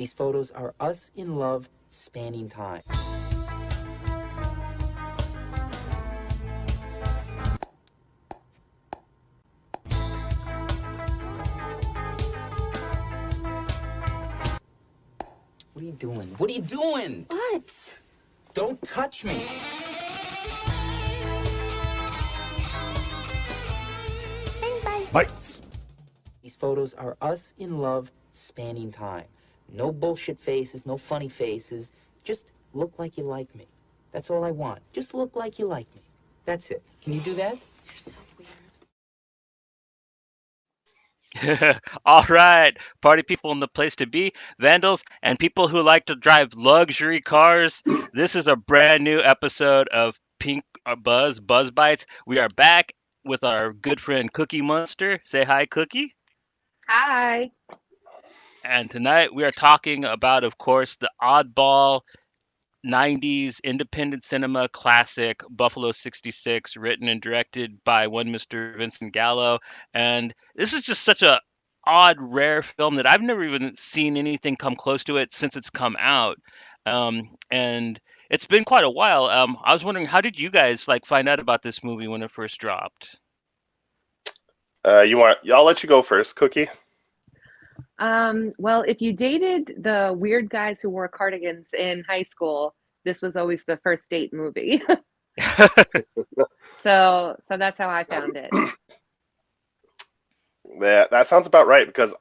These photos are us in love, spanning time. What are you doing? What are you doing? What? Don't touch me. Bites. These photos are us in love, spanning time. No bullshit faces, no funny faces. Just look like you like me. That's all I want. Just look like you like me. That's it. Can you do that? You're so weird. All right, party people in the place to be, vandals, and people who like to drive luxury cars. This is a brand new episode of Pink Buzz Bites. We are back with our good friend Cookie Munster. Say hi, Cookie. Hi. And tonight we are talking about, of course, the oddball 90s independent cinema classic Buffalo 66, written and directed by one Mr. Vincent Gallo. And this is just such a odd, rare film that I've never even seen anything come close to it since it's come out. And it's been quite a while. I was wondering, how did you guys find out about this movie when it first dropped? I'll let you go first, Cookie. Well, if you dated the weird guys who wore cardigans in high school, this was always the first date movie. So that's how I found it. Yeah, that sounds about right, because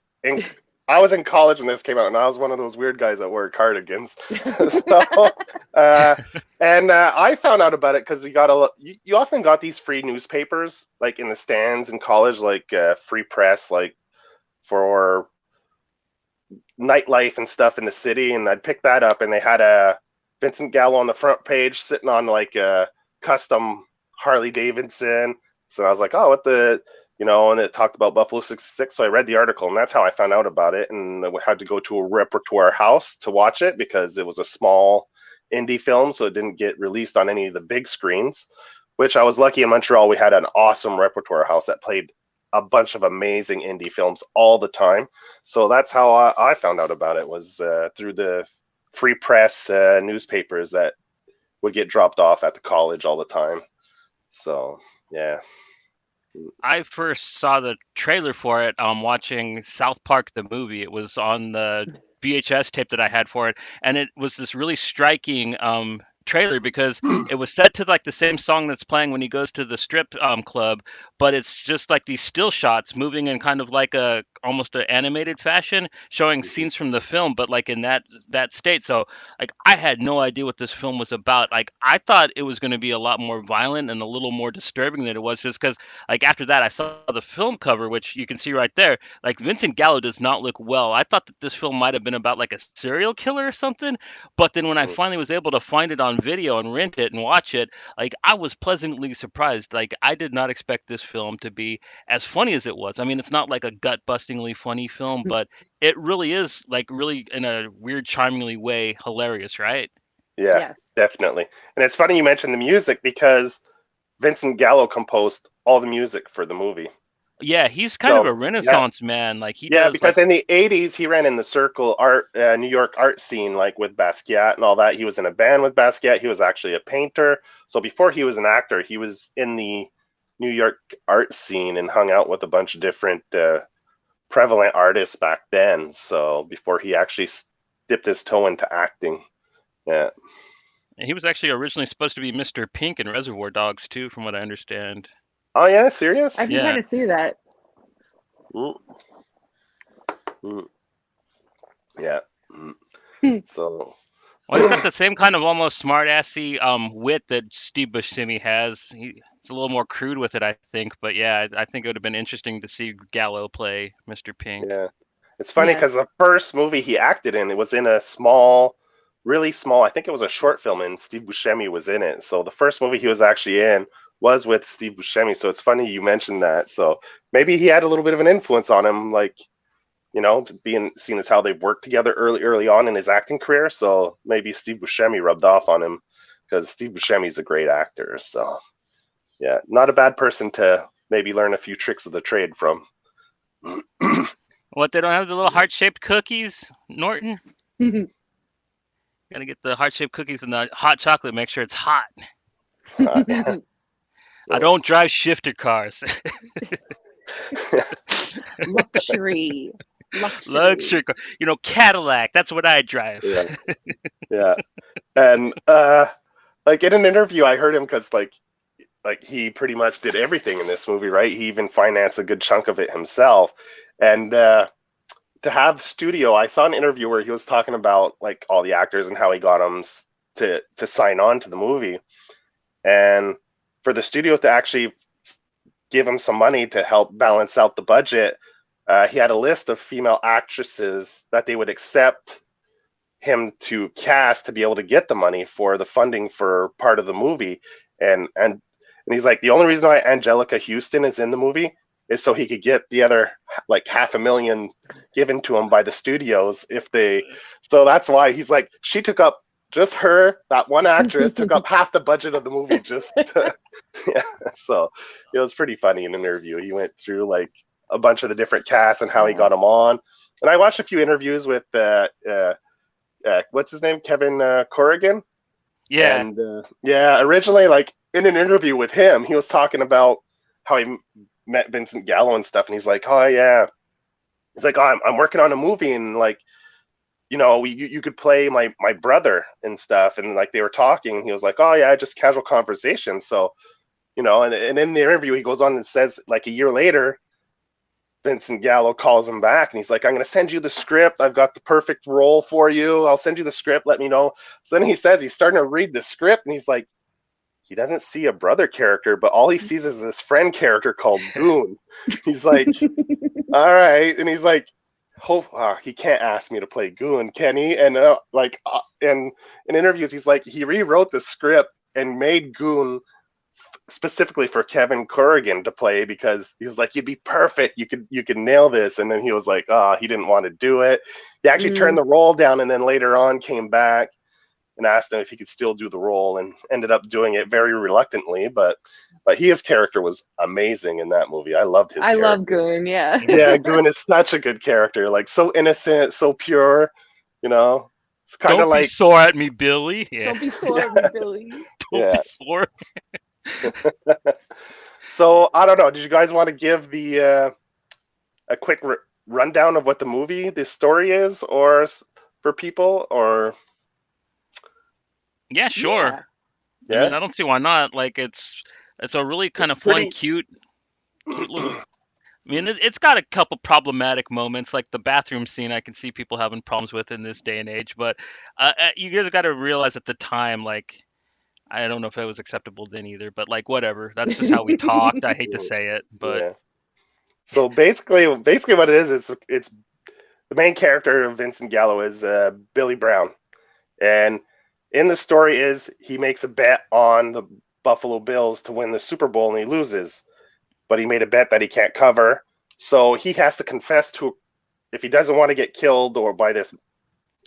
I was in college when this came out, and I was one of those weird guys that wore cardigans. I found out about it because you often got these free newspapers like in the stands in college, like free press, like for nightlife and stuff in the city, and I'd pick that up, and they had a Vincent Gallo on the front page sitting on like a custom Harley Davidson. So I was like, oh, what the, and it talked about Buffalo 66. So I read the article, and that's how I found out about it. And I had to go to a repertoire house to watch it because it was a small indie film, so it didn't get released on any of the big screens, which I was lucky in Montreal. We had an awesome repertoire house that played a bunch of amazing indie films all the time. So that's how I found out about it, was through the free press newspapers that would get dropped off at the college all the time. So, yeah. I first saw the trailer for it watching South Park the movie. It was on the VHS tape that I had for it, and it was this really striking trailer because it was set to like the same song that's playing when he goes to the strip club, but it's just like these still shots moving in kind of like a almost an animated fashion, showing scenes from the film, but like in that state. So like I had no idea what this film was about. Like I thought it was going to be a lot more violent and a little more disturbing than it was, just because like after that I saw the film cover, which you can see right there. Like Vincent Gallo does not look well. I thought that this film might have been about like a serial killer or something, but then when I finally was able to find it on video and rent it and watch it, like I was pleasantly surprised. Like I did not expect this film to be as funny as it was. I mean, it's not like a gut-bustingly funny film, but it really is like really in a weird, charmingly way hilarious, right? Yeah, Yes. definitely. And it's funny you mentioned the music, because Vincent Gallo composed all the music for the movie. Yeah, he's kind of a Renaissance man. Like he does. Because in the 80s he ran in the circle art, New York art scene, like with Basquiat and all that. He was in a band with Basquiat. He was actually a painter. So before he was an actor, he was in the New York art scene and hung out with a bunch of different prevalent artists back then. So before he actually dipped his toe into acting. Yeah. And he was actually originally supposed to be Mr. Pink in Reservoir Dogs too, from what I understand. Oh yeah, serious? I can kind of see that. Yeah. So. Well, he's got the same kind of almost smart-assy wit that Steve Buscemi has. It's a little more crude with it, I think. But yeah, I think it would have been interesting to see Gallo play Mr. Pink. Yeah. It's funny because the first movie he acted in, it was in a small, really small, I think it was a short film, and Steve Buscemi was in it. So the first movie he was actually in was with Steve Buscemi. So it's funny you mentioned that. So maybe he had a little bit of an influence on him, like, being seen as how they've worked together early on in his acting career. So maybe Steve Buscemi rubbed off on him, because Steve Buscemi's a great actor. So yeah, not a bad person to maybe learn a few tricks of the trade from. What, they don't have the little heart-shaped cookies, Norton? Gotta get the heart-shaped cookies and the hot chocolate. Make sure it's hot. I don't drive shifter cars. Luxury. Luxury car. Cadillac. That's what I drive. Yeah. And like in an interview, I heard him because like he pretty much did everything in this movie, right? He even financed a good chunk of it himself. And to have studio, I saw an interview where he was talking about like all the actors and how he got them to sign on to the movie, and for the studio to actually give him some money to help balance out the budget, he had a list of female actresses that they would accept him to cast to be able to get the money for the funding for part of the movie. And he's like, the only reason why Angelica Houston is in the movie is so he could get the other like $500,000 given to him by the studios so that's why he's like, she took up, just her, that one actress took up half the budget of the movie just to, yeah. So it was pretty funny in an interview. He went through like a bunch of the different casts and how he got them on. And I watched a few interviews with what's his name? Kevin Corrigan. Yeah. And originally, like in an interview with him, he was talking about how he met Vincent Gallo and stuff, and he's like, "Oh yeah," he's like, "Oh, I'm working on a movie, and like, you could play my brother and stuff," and like they were talking, and he was like, "Oh yeah, just casual conversation." So, and in the interview, he goes on and says, like a year later, Vincent Gallo calls him back, and he's like, "I'm going to send you the script. I've got the perfect role for you. I'll send you the script. Let me know." So then he says he's starting to read the script, and he's like, he doesn't see a brother character, but all he sees is this friend character called Goon. He's like, all right. And he's like, he can't ask me to play Goon, can he? And in interviews, he's like, he rewrote the script and made Goon specifically for Kevin Corrigan to play, because he was like, you'd be perfect. You could nail this. And then he was like, he didn't want to do it. He actually turned the role down, and then later on came back and asked him if he could still do the role, and ended up doing it very reluctantly. But his character was amazing in that movie. I loved his character. I love Goon, yeah. Yeah, Goon is such a good character. Like, so innocent, so pure, It's kind of Don't like... be sore at me, Billy. Yeah. Don't be sore at me, Billy. Don't be sore. So, I don't know. Did you guys want to give a quick rundown of what the story is, or for people, or... Yeah, sure. Yeah. I mean, I don't see why not. Like, it's a really kind of fun, cute little. I mean, it's got a couple problematic moments, like the bathroom scene. I can see people having problems with in this day and age, but you guys got to realize at the time, like, I don't know if it was acceptable then either, but like, whatever. That's just how we talked. I hate to say it, but. Yeah. So basically, what it is, it's the main character of Vincent Gallo is Billy Brown, and in the story is he makes a bet on the Buffalo Bills to win the Super Bowl, and he loses. But he made a bet that he can't cover. So he has to confess if he doesn't want to get killed or by this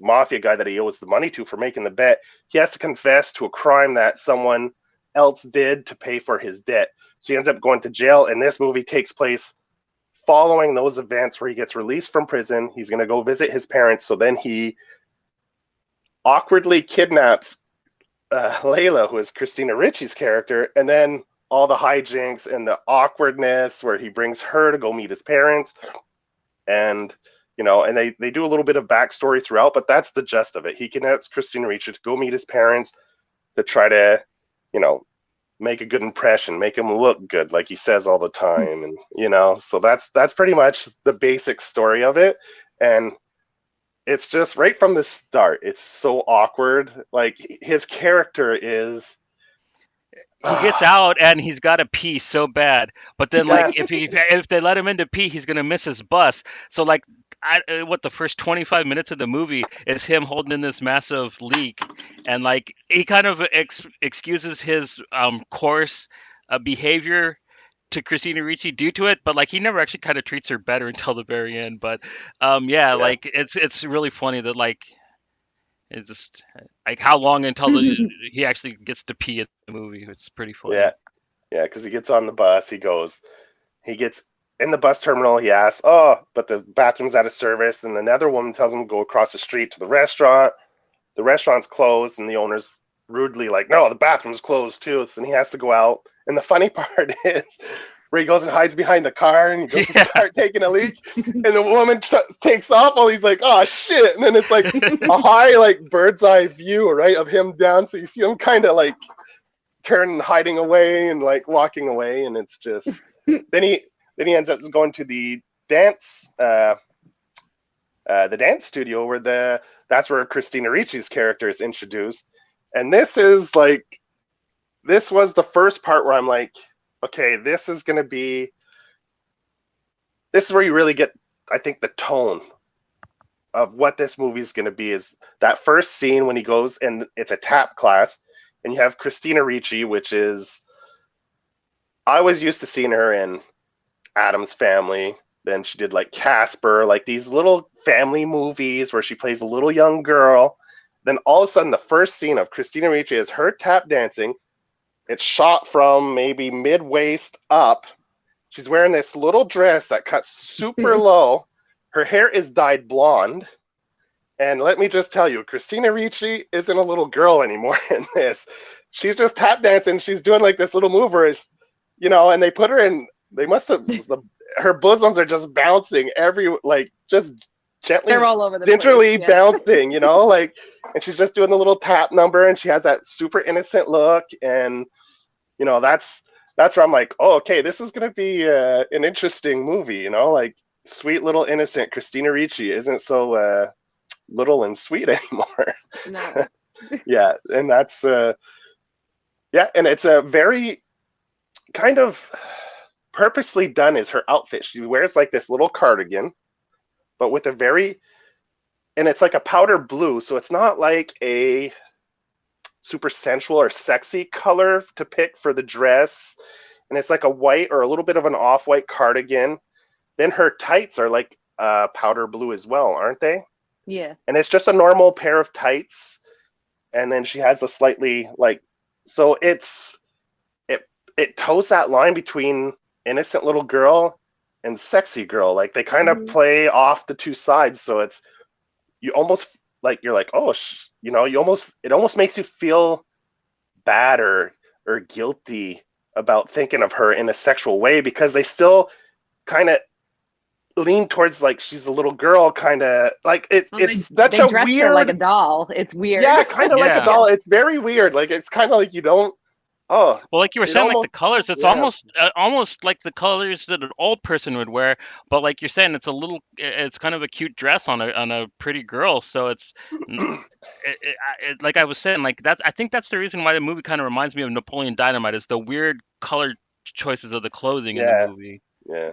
mafia guy that he owes the money to for making the bet, he has to confess to a crime that someone else did to pay for his debt. So he ends up going to jail, and this movie takes place following those events where he gets released from prison. He's going to go visit his parents. So then he awkwardly kidnaps Layla, who is Christina Ricci's character, and then all the hijinks and the awkwardness where he brings her to go meet his parents, and and they do a little bit of backstory throughout, but that's the gist of it. He kidnaps Christina Ricci to go meet his parents to try to make a good impression, make him look good, like he says all the time, and so that's pretty much the basic story of it. And it's just right from the start, it's so awkward. Like, his character is... He gets out and he's got to pee so bad, but then like if they let him in to pee, he's gonna miss his bus. So like, the first 25 minutes of the movie is him holding in this massive leak, and like he kind of excuses his coarse behavior to Christina Ricci due to it, but like he never actually kind of treats her better until the very end. But like it's really funny that like. It's just like how long until he actually gets to pee in the movie. It's pretty funny. Yeah, because he gets on the bus. He gets in the bus terminal, he asks, "Oh, but the bathroom's out of service." And another woman tells him to go across the street to the restaurant. The restaurant's closed, and the owner's rudely like, "No, the bathroom's closed too." So he has to go out. And the funny part is where he goes and hides behind the car, and he goes to start taking a leak, and the woman takes off while he's like, "Oh shit!" And then it's like a high, like bird's eye view, right, of him down. So you see him kind of like turn, hiding away, and like walking away, and it's just then he ends up going to the dance studio where that's where Christina Ricci's character is introduced. And this was the first part where I'm like, okay, this is where you really get, I think, the tone of what this movie is going to be, is that first scene when he goes, and it's a tap class, and you have Christina Ricci, which is, I was used to seeing her in Addams Family. Then she did like Casper, like these little family movies where she plays a little young girl. Then all of a sudden, the first scene of Christina Ricci is her tap dancing. It's shot from maybe mid-waist up. She's wearing this little dress that cuts super low. Her hair is dyed blonde. And let me just tell you, Christina Ricci isn't a little girl anymore in this. She's just tap dancing. She's doing like this little move where it's, and they put her in, they must have, her bosoms are just bouncing just gently, they're all over the gingerly place, bouncing, and she's just doing the little tap number, and she has that super innocent look, and that's where I'm like, oh, okay, this is gonna be an interesting movie, like sweet little innocent Christina Ricci isn't so little and sweet anymore. No. Yeah, and that's and it's a very kind of purposely done is her outfit. She wears like this little cardigan, but with and it's like a powder blue, so it's not like a super sensual or sexy color to pick for the dress, and it's like a white or a little bit of an off-white cardigan. Then her tights are like powder blue as well, aren't they? Yeah. And it's just a normal pair of tights, and then she has a slightly so it toes that line between innocent little girl and sexy girl. Like they kind of play off the two sides, so it's you almost like you're like, oh, it almost makes you feel bad or guilty about thinking of her in a sexual way, because they still kind of lean towards like she's a little girl, kind of like it's such a dress weird, her like a doll. It's weird. Yeah, kind of like a doll. It's very weird. Like it's kind of like you don't. Oh, well, like you were saying, like the colors, it's almost like the colors that an old person would wear. But like you're saying, it's kind of a cute dress on a pretty girl. So it's like I was saying, like I think that's the reason why the movie kind of reminds me of Napoleon Dynamite, is the weird color choices of the clothing in the movie. Yeah.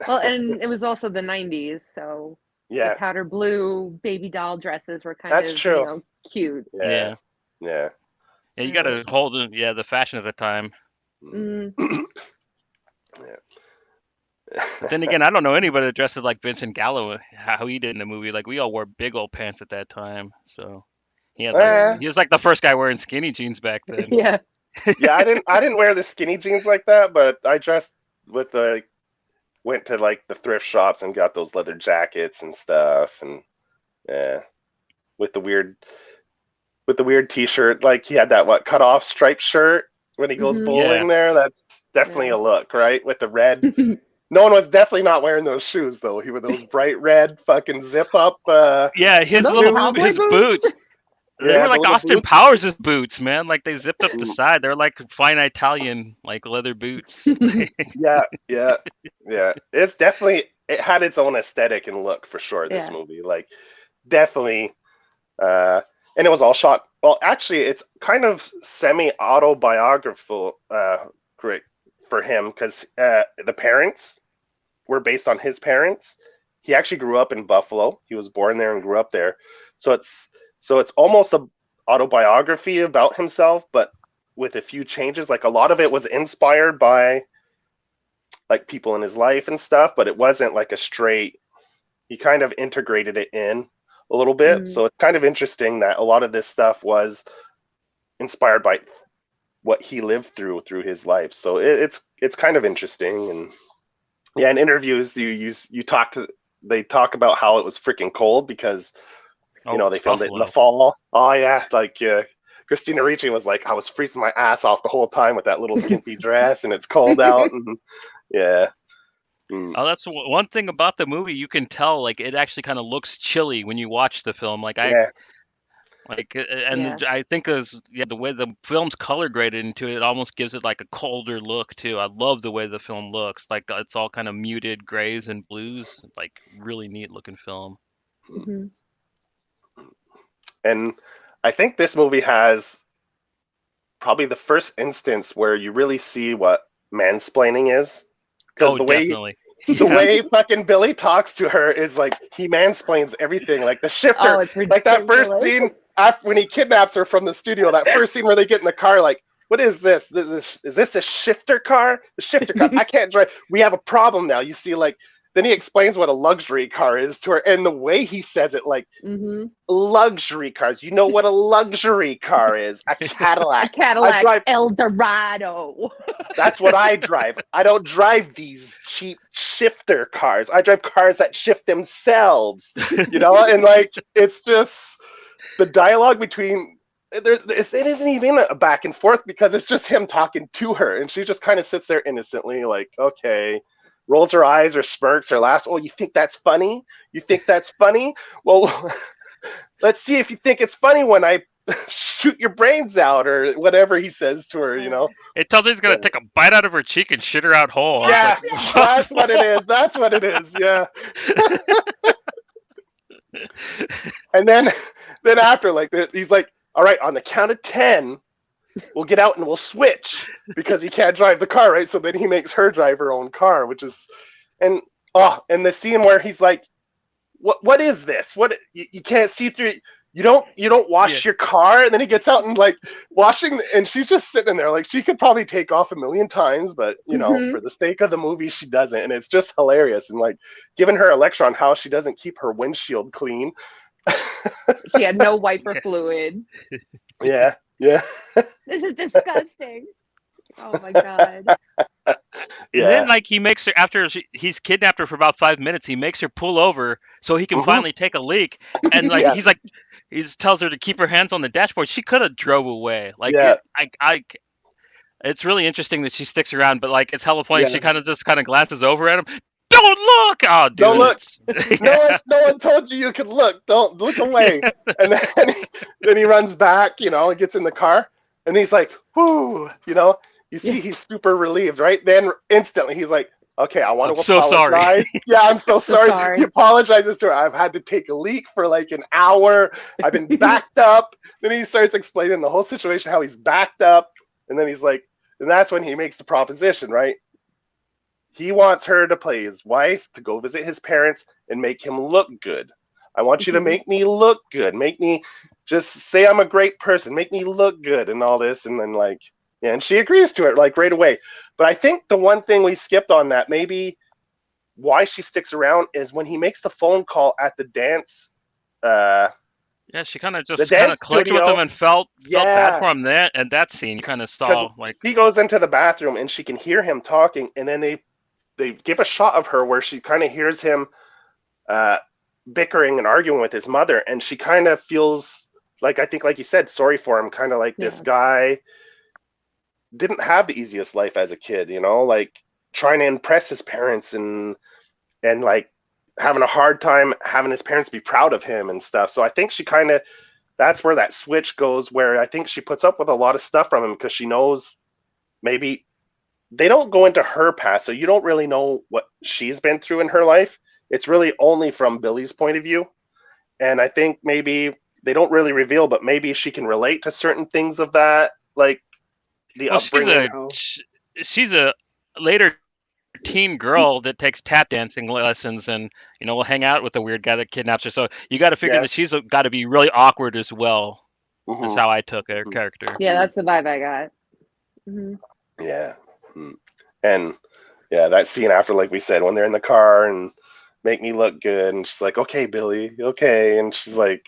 Well, and it was also the 90s, so the powder blue baby doll dresses were kind of cute. Yeah. Yeah, you got to hold the fashion of the time. But then again, I don't know anybody that dresses like Vincent Gallo, how he did in the movie. Like we all wore big old pants at that time, so he was like the first guy wearing skinny jeans back then. Yeah. Yeah, I didn't wear the skinny jeans like that, but I dressed with went to like the thrift shops and got those leather jackets and stuff, and with the weird t-shirt, like he had that cut off striped shirt when he goes bowling there. That's definitely a look, right? With the red. No one was definitely not wearing those shoes though. He with those bright red fucking zip up. His boots. They were like Austin Powers' boots, man. Like they zipped up the side. They're like fine Italian, like leather boots. Yeah. It's definitely, it had its own aesthetic and look for sure. This movie, like, definitely, and it was all shot. Well, actually, it's kind of semi-autobiographical, for him, because the parents were based on his parents. He actually grew up in Buffalo. He was born there and grew up there. So it's almost a autobiography about himself, but with a few changes. Like a lot of it was inspired by like people in his life and stuff, but it wasn't like a straight, he kind of integrated it in a little bit. So it's kind of interesting that a lot of this stuff was inspired by what he lived through his life. So it's kind of interesting. And Yeah, in interviews, they talk about how it was freaking cold because they filmed it in the fall. Oh yeah, like Christina Ricci was like, I was freezing my ass off the whole time with that little skimpy dress, and it's cold out, and yeah. Oh, that's one thing about the movie. You can tell, like, it actually kind of looks chilly when you watch the film. Like, I think the way the film's color graded into it, it almost gives it like a colder look too. I love the way the film looks. Like, it's all kind of muted grays and blues. Like, really neat looking film. Mm-hmm. And I think this movie has probably the first instance where you really see what mansplaining is. Because the way fucking Billy talks to her is like he mansplains everything. Like the shifter, like that first scene when he kidnaps her from the studio. That first scene where they get in the car, like, what is this? Is this a shifter car? The shifter car. I can't drive. We have a problem now. You see, like. Then he explains what a luxury car is to her, and the way he says it, like, luxury cars. You know what a luxury car is? A Cadillac. A Cadillac Eldorado. That's what I drive. I don't drive these cheap shifter cars. I drive cars that shift themselves, And, like, it's just the dialogue between... It isn't even a back and forth because it's just him talking to her, and she just kind of sits there innocently, like, okay... rolls her eyes or smirks or laughs. Oh, you think that's funny? You think that's funny? Well, let's see if you think it's funny when I shoot your brains out or whatever he says to her, It tells her he's going to take a bite out of her cheek and shit her out whole. Yeah, that's what it is. That's what it is. Yeah. And then after, like, he's like, all right, on the count of 10, we'll get out and we'll switch because he can't drive the car, right? So then he makes her drive her own car, which is, and the scene where he's like, what is this? What you can't see through? You don't wash your car, and then he gets out and like washing, and she's just sitting there like she could probably take off a million times, but for the sake of the movie, she doesn't, and it's just hilarious. And like giving her a lecture on how she doesn't keep her windshield clean. She had no wiper fluid. Yeah. This is disgusting. Oh my god. And then, like, he makes her, after he's kidnapped her for about 5 minutes, he makes her pull over so he can finally take a leak. And like he tells her to keep her hands on the dashboard. She could have drove away. Like, it's really interesting that she sticks around, but like it's hella funny. She kind of glances over at him. Don't look! Oh, dude. Don't look. No one told you could look. Don't look away. And then he runs back, and gets in the car, and he's like, whoo, you see he's super relieved, right? Then instantly he's like, okay, I want to apologize. So sorry. Yeah, I'm so sorry. He apologizes to her. I've had to take a leak for like an hour. I've been backed up. Then he starts explaining the whole situation, how he's backed up. And then he's like, and that's when he makes the proposition, right? He wants her to play his wife, to go visit his parents, and make him look good. I want you to make me look good. Make me just say I'm a great person. Make me look good and all this. And then like, and she agrees to it like right away. But I think the one thing we skipped on that, maybe why she sticks around, is when he makes the phone call at the dance. She kind of clicked with him and felt bad for him there. And that scene kind of saw like he goes into the bathroom and she can hear him talking, and then they give a shot of her where she kind of hears him bickering and arguing with his mother, and she kind of feels like, I think like you said, sorry for him, kind of like this guy didn't have the easiest life as a kid, like trying to impress his parents and like having a hard time having his parents be proud of him and stuff. So I think she kind of, that's where that switch goes, where I think she puts up with a lot of stuff from him because she knows maybe they don't go into her past, so you don't really know what she's been through in her life. It's really only from Billy's point of view. And I think maybe they don't really reveal, but maybe she can relate to certain things of that, like the upbringing. She's a later teen girl that takes tap dancing lessons and, will hang out with the weird guy that kidnaps her. So you got to figure that she's got to be really awkward as well. That's how I took her character. Yeah, that's the vibe I got. Mm-hmm. Yeah. And that scene after, like we said, when they're in the car and make me look good, and she's like, okay, Billy, okay, and she's like,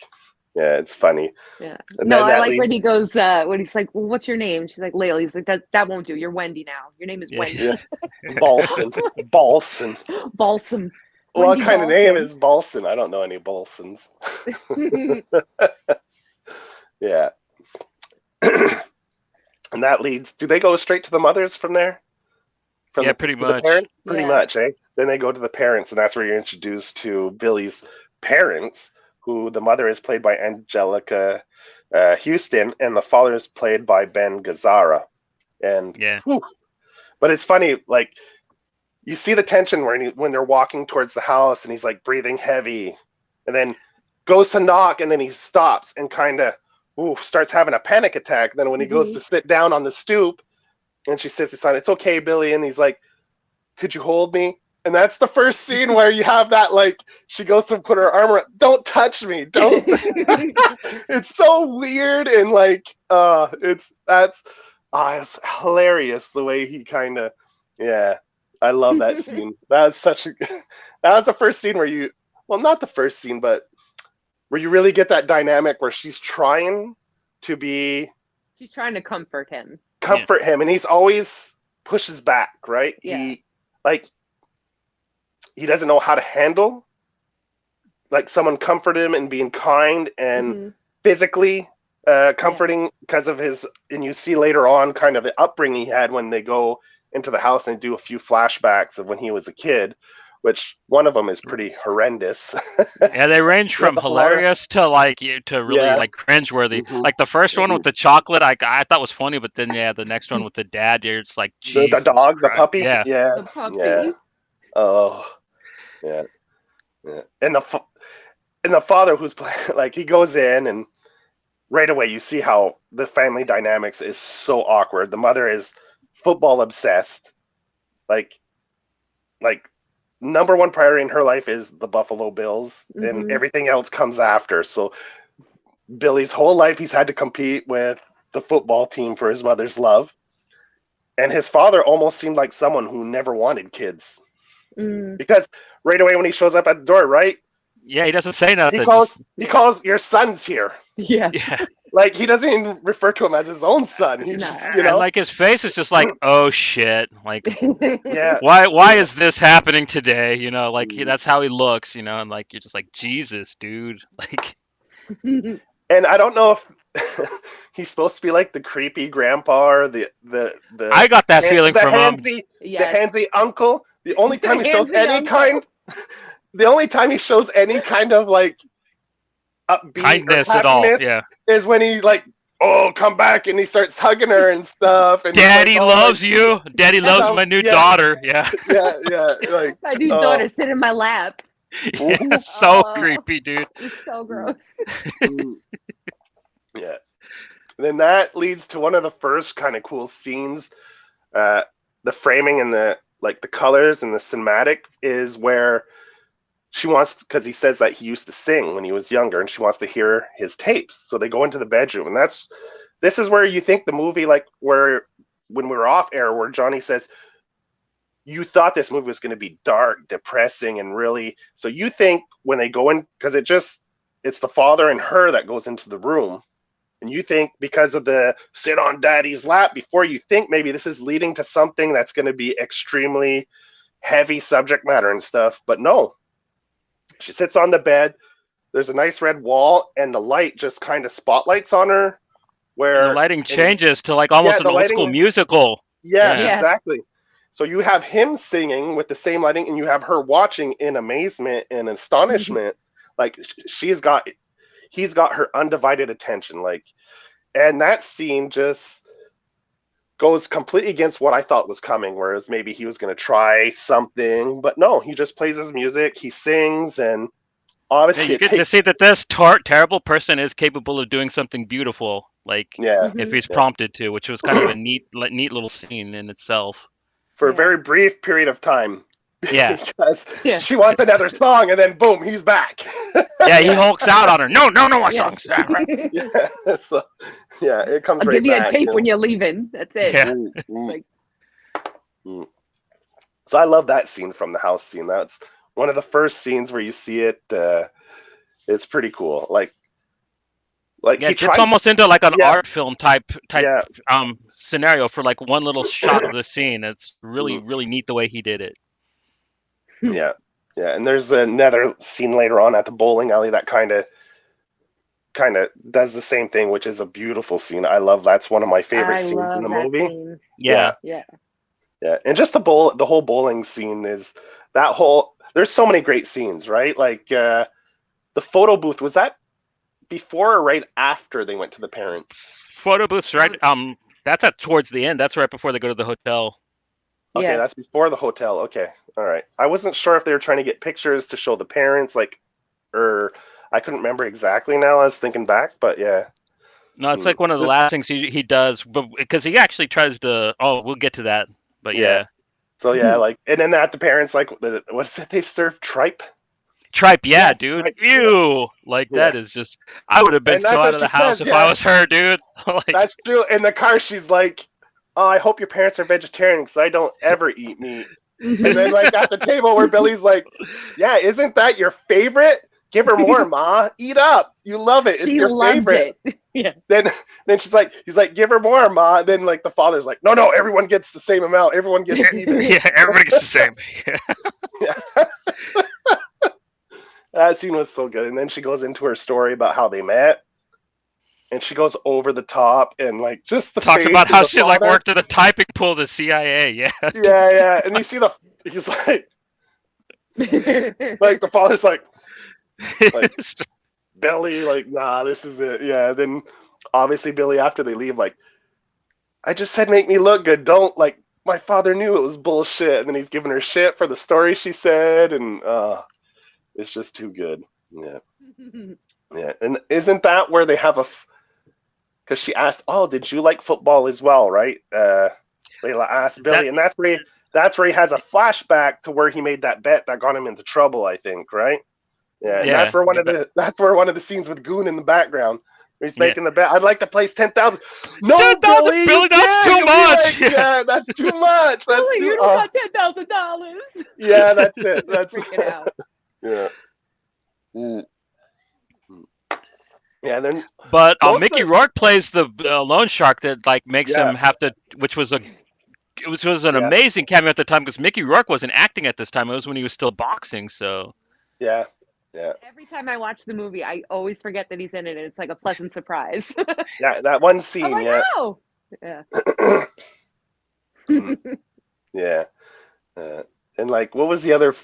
Yeah, it's funny. Yeah. No, I like when he goes, when he's like, well, what's your name? She's like, Layla. He's like, that won't do. You're Wendy now. Your name is Wendy. Yeah. Balson. Balson. Balsam. What kind of name is Balson? I don't know any Balsons. Yeah. And that leads, do they go straight to the mothers from there? Pretty much. Pretty much, eh? Then they go to the parents, and that's where you're introduced to Billy's parents, who the mother is played by Angelica Houston, and the father is played by Ben Gazzara. And but it's funny, like, you see the tension when they're walking towards the house, and he's like breathing heavy, and then goes to knock, and then he stops and kind of starts having a panic attack. Then when he goes to sit down on the stoop, and she sits beside, it's okay, Billy, and he's like, could you hold me? And that's the first scene where you have that, like, she goes to put her arm around, don't touch me, don't. It's so weird, and like, it's hilarious the way he kind of, I love that scene. That was the first scene where not the first scene, but where you really get that dynamic where she's trying to comfort him. And he's always pushes back, right? Yeah. He doesn't know how to handle like someone comfort him and being kind and physically comforting because of his, and you see later on kind of the upbringing he had when they go into the house and do a few flashbacks of when he was a kid, which one of them is pretty horrendous. Yeah, they range from hilarious to really like cringeworthy. Like the first one with the chocolate, I thought was funny, but then the next one with the dad, it's like the dog, the puppy, the puppy. Oh, yeah. And the father who's playing, like, he goes in and right away you see how the family dynamics is so awkward. The mother is football obsessed, like number one priority in her life is the Buffalo Bills, and everything else comes after. So Billy's whole life he's had to compete with the football team for his mother's love, and his father almost seemed like someone who never wanted kids, because right away when he shows up at the door, right? Yeah, he doesn't say nothing. He calls your son's here. Yeah. Like, he doesn't even refer to him as his own son. He just, and like his face is just like, oh shit, like, yeah. Why is this happening today? Like that's how he looks, and like you're just like, Jesus, dude, like. And I don't know if he's supposed to be like the creepy grandpa or the I got that feeling from him. The handsy uncle. The only time he shows any kind of like upbeat kindness at all, is when he like, oh, come back, and he starts hugging her and stuff. And Daddy loves you. Daddy loves my new daughter. Yeah. Like, my new daughter sit in my lap. Yeah, so creepy, dude. It's so gross. Yeah. And then that leads to one of the first kind of cool scenes. The framing and the colors and the cinematic is where she wants, because he says that he used to sing when he was younger, and she wants to hear his tapes. So they go into the bedroom, and this is where you think the movie, like where when we were off air, where Johnny says, you thought this movie was going to be dark, depressing, and really, so you think when they go in, because it's the father and her that goes into the room, and you think because of the sit on daddy's lap before, you think maybe this is leading to something that's going to be extremely heavy subject matter and stuff, but no. She sits on the bed, there's a nice red wall, and the light just kind of spotlights on her, where the lighting changes to like almost an old school musical. Yeah, exactly. So you have him singing with the same lighting, and you have her watching in amazement and astonishment. Like, he's got her undivided attention. Like, and that scene just goes completely against what I thought was coming, whereas maybe he was going to try something, but no, he just plays his music, he sings, and obviously you get to see that this terrible person is capable of doing something beautiful, like if he's prompted to, which was kind of a neat little scene in itself. For a very brief period of time. Yeah. Because she wants another song, and then boom, he's back. Yeah, he hulks out on her. No more songs. So, it comes I'll right give you back, a tape when you're leaving. That's it. Yeah. So I love that scene from the house scene. That's one of the first scenes where you see it. It's pretty cool. Like, Like it gets almost into like an art film type scenario for like one little shot of the scene. It's really really neat the way he did it. Yeah, and there's another scene later on at the bowling alley that kind of does the same thing, which is a beautiful scene. I love that's one of my favorite scenes in the movie. Scene. Yeah, and just the whole bowling scene is that whole. There's so many great scenes, right? Like the photo booth, was that before or right after they went to the parents? Photo booth's right. That's towards the end. That's right before they go to the hotel. Okay, that's before the hotel. Okay, all right. I wasn't sure if they were trying to get pictures to show the parents, or I couldn't remember exactly now. I was thinking back, but yeah. No, it's like one of the last things he does, but because he actually tries to. Oh, we'll get to that, but yeah. So yeah, like, and then at the parents, like, what's it they serve? Tripe. Tripe, yeah, dude. Tripe. Ew, like that is just. I would have been so out of the house if I was her, dude. Like, that's true. In the car, she's like, "Oh, I hope your parents are vegetarian because I don't ever eat meat." And then, like, at the table where Billy's like, "Yeah, isn't that your favorite? Give her more, Ma. Eat up. You love it. It's your favorite." It. Yeah. Then he's like, "Give her more, Ma." Then like the father's like, "No, everyone gets the same amount. Everyone gets even." Yeah, everybody gets the same. Yeah. That scene was so good. And then she goes into her story about how they met. And she goes over the top and like just the talk about how she like worked at a typing pool of the CIA. Yeah. Yeah. And you see he's like like the father's like Billy, like, nah, this is it. Yeah. Then obviously Billy, after they leave, like, I just said make me look good. Don't, like, my father knew it was bullshit. And then he's giving her shit for the story she said. And it's just too good. Yeah. Yeah. And isn't that where they have because she asked, "Oh, did you like football as well?" Right? Layla asked Billy, and that's where he has a flashback to where he made that bet that got him into trouble, I think, right? Yeah, and that's where one of the scenes with Goon in the background, where he's making the bet. I'd like to place 10,000. No, 10,000, Billy, that's too much. Like, yeah, that's too much. That's Billy, you got $10,000. Yeah, that's it. That's freaking out. Yeah. Yeah, then. But Mickey Rourke plays the loan shark that like makes him have to, which was an amazing cameo at the time because Mickey Rourke wasn't acting at this time. It was when he was still boxing. So. Yeah. Every time I watch the movie, I always forget that he's in it, and it's like a pleasant surprise. Yeah, that one scene. I'm like, oh. Yeah. Yeah. And like, what was the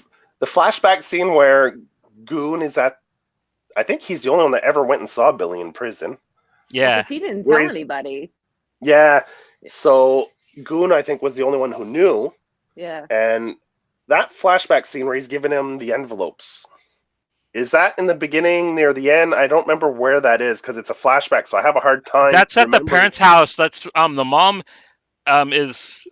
flashback scene where Goon is at? I think he's the only one that ever went and saw Billy in prison. Yeah. Because he didn't tell anybody. Yeah. So Goon, I think, was the only one who knew. Yeah. And that flashback scene where he's giving him the envelopes, is that in the beginning, near the end? I don't remember where that is because it's a flashback, so I have a hard time. That's at the parents' house. That's the mom is.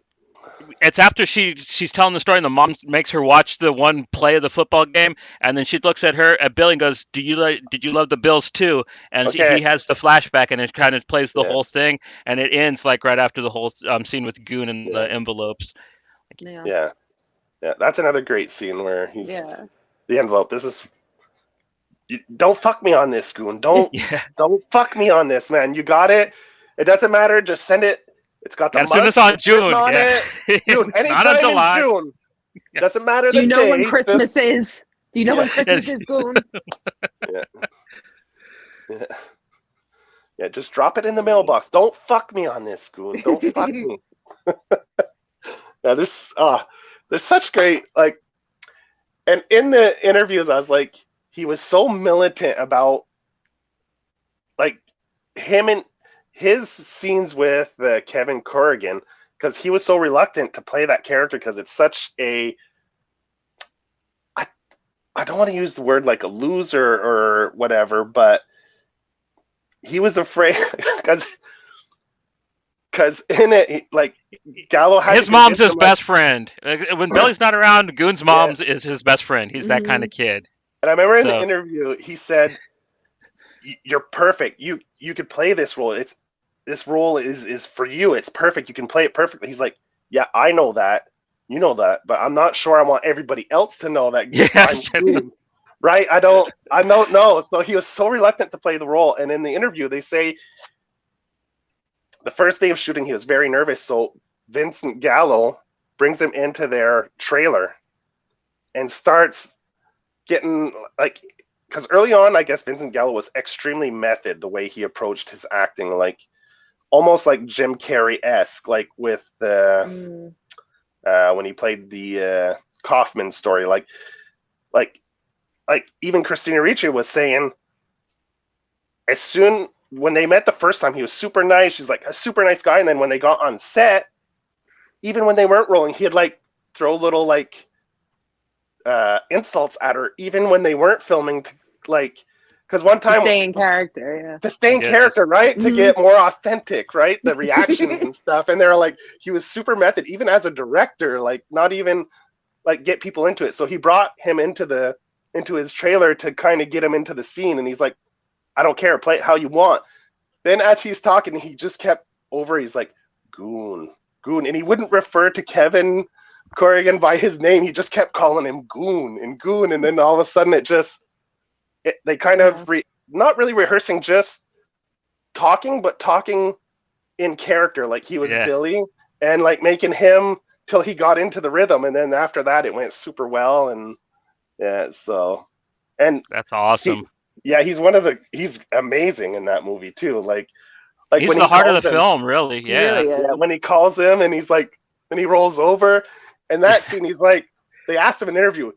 It's after she's telling the story, and the mom makes her watch the one play of the football game, and then she looks at Billy and goes, "Did you love the Bills too?" And he has the flashback, and it kind of plays the whole thing, and it ends like right after the whole scene with Goon and the envelopes. Yeah, that's another great scene where he's the envelope. This is. Don't fuck me on this, Goon. Don't fuck me on this, man. You got it. It doesn't matter. Just send it. It's got the month. Send this on June. On it. June. Anytime in June. Doesn't matter the date. Do you know when Christmas is? Do you know when Christmas is, Goon? Yeah, just drop it in the mailbox. Don't fuck me on this, Goon. Don't fuck me. Yeah, there's such great, like, and in the interviews, I was like, he was so militant about, like, him and his scenes with Kevin Corrigan, because he was so reluctant to play that character because it's such a, I don't want to use the word like a loser or whatever, but he was afraid because in it, like, Gallo had his mom's his best friend. When Billy's not around, Goon's mom's is his best friend. He's that kind of kid. And I remember in the interview, he said, "You're perfect. You could play this role. This role is for you. It's perfect. You can play it perfectly." He's like, "Yeah, I know that. You know that, but I'm not sure I want everybody else to know that I'm Goon." Right? I don't know. So he was so reluctant to play the role. And in the interview, they say the first day of shooting, he was very nervous. So Vincent Gallo brings him into their trailer and starts getting like, because early on, I guess Vincent Gallo was extremely method the way he approached his acting, like almost like Jim Carrey-esque, like with when he played the Kaufman story, like even Christina Ricci was saying, when they met the first time, he was super nice. She's like a super nice guy. And then when they got on set, even when they weren't rolling, he'd like throw little like insults at her, even when they weren't filming, because one time to stay in character, character, right? To get more authentic, right? The reactions and stuff. And they're like, he was super method, even as a director, like not even like get people into it. So he brought him into his trailer to kind of get him into the scene. And he's like, I don't care, play it how you want. Then as he's talking, he just kept over, he's like, Goon. And he wouldn't refer to Kevin Corrigan by his name. He just kept calling him Goon. And then all of a sudden they kind of not really rehearsing, just talking, but talking in character, like he was Billy, and like making him till he got into the rhythm. And then after that, it went super well. And so that's awesome. He's amazing in that movie too. Like he's when the heart of the film, really. Yeah. When he calls him and he's like, and he rolls over, and that scene, he's like, they asked him in an interview,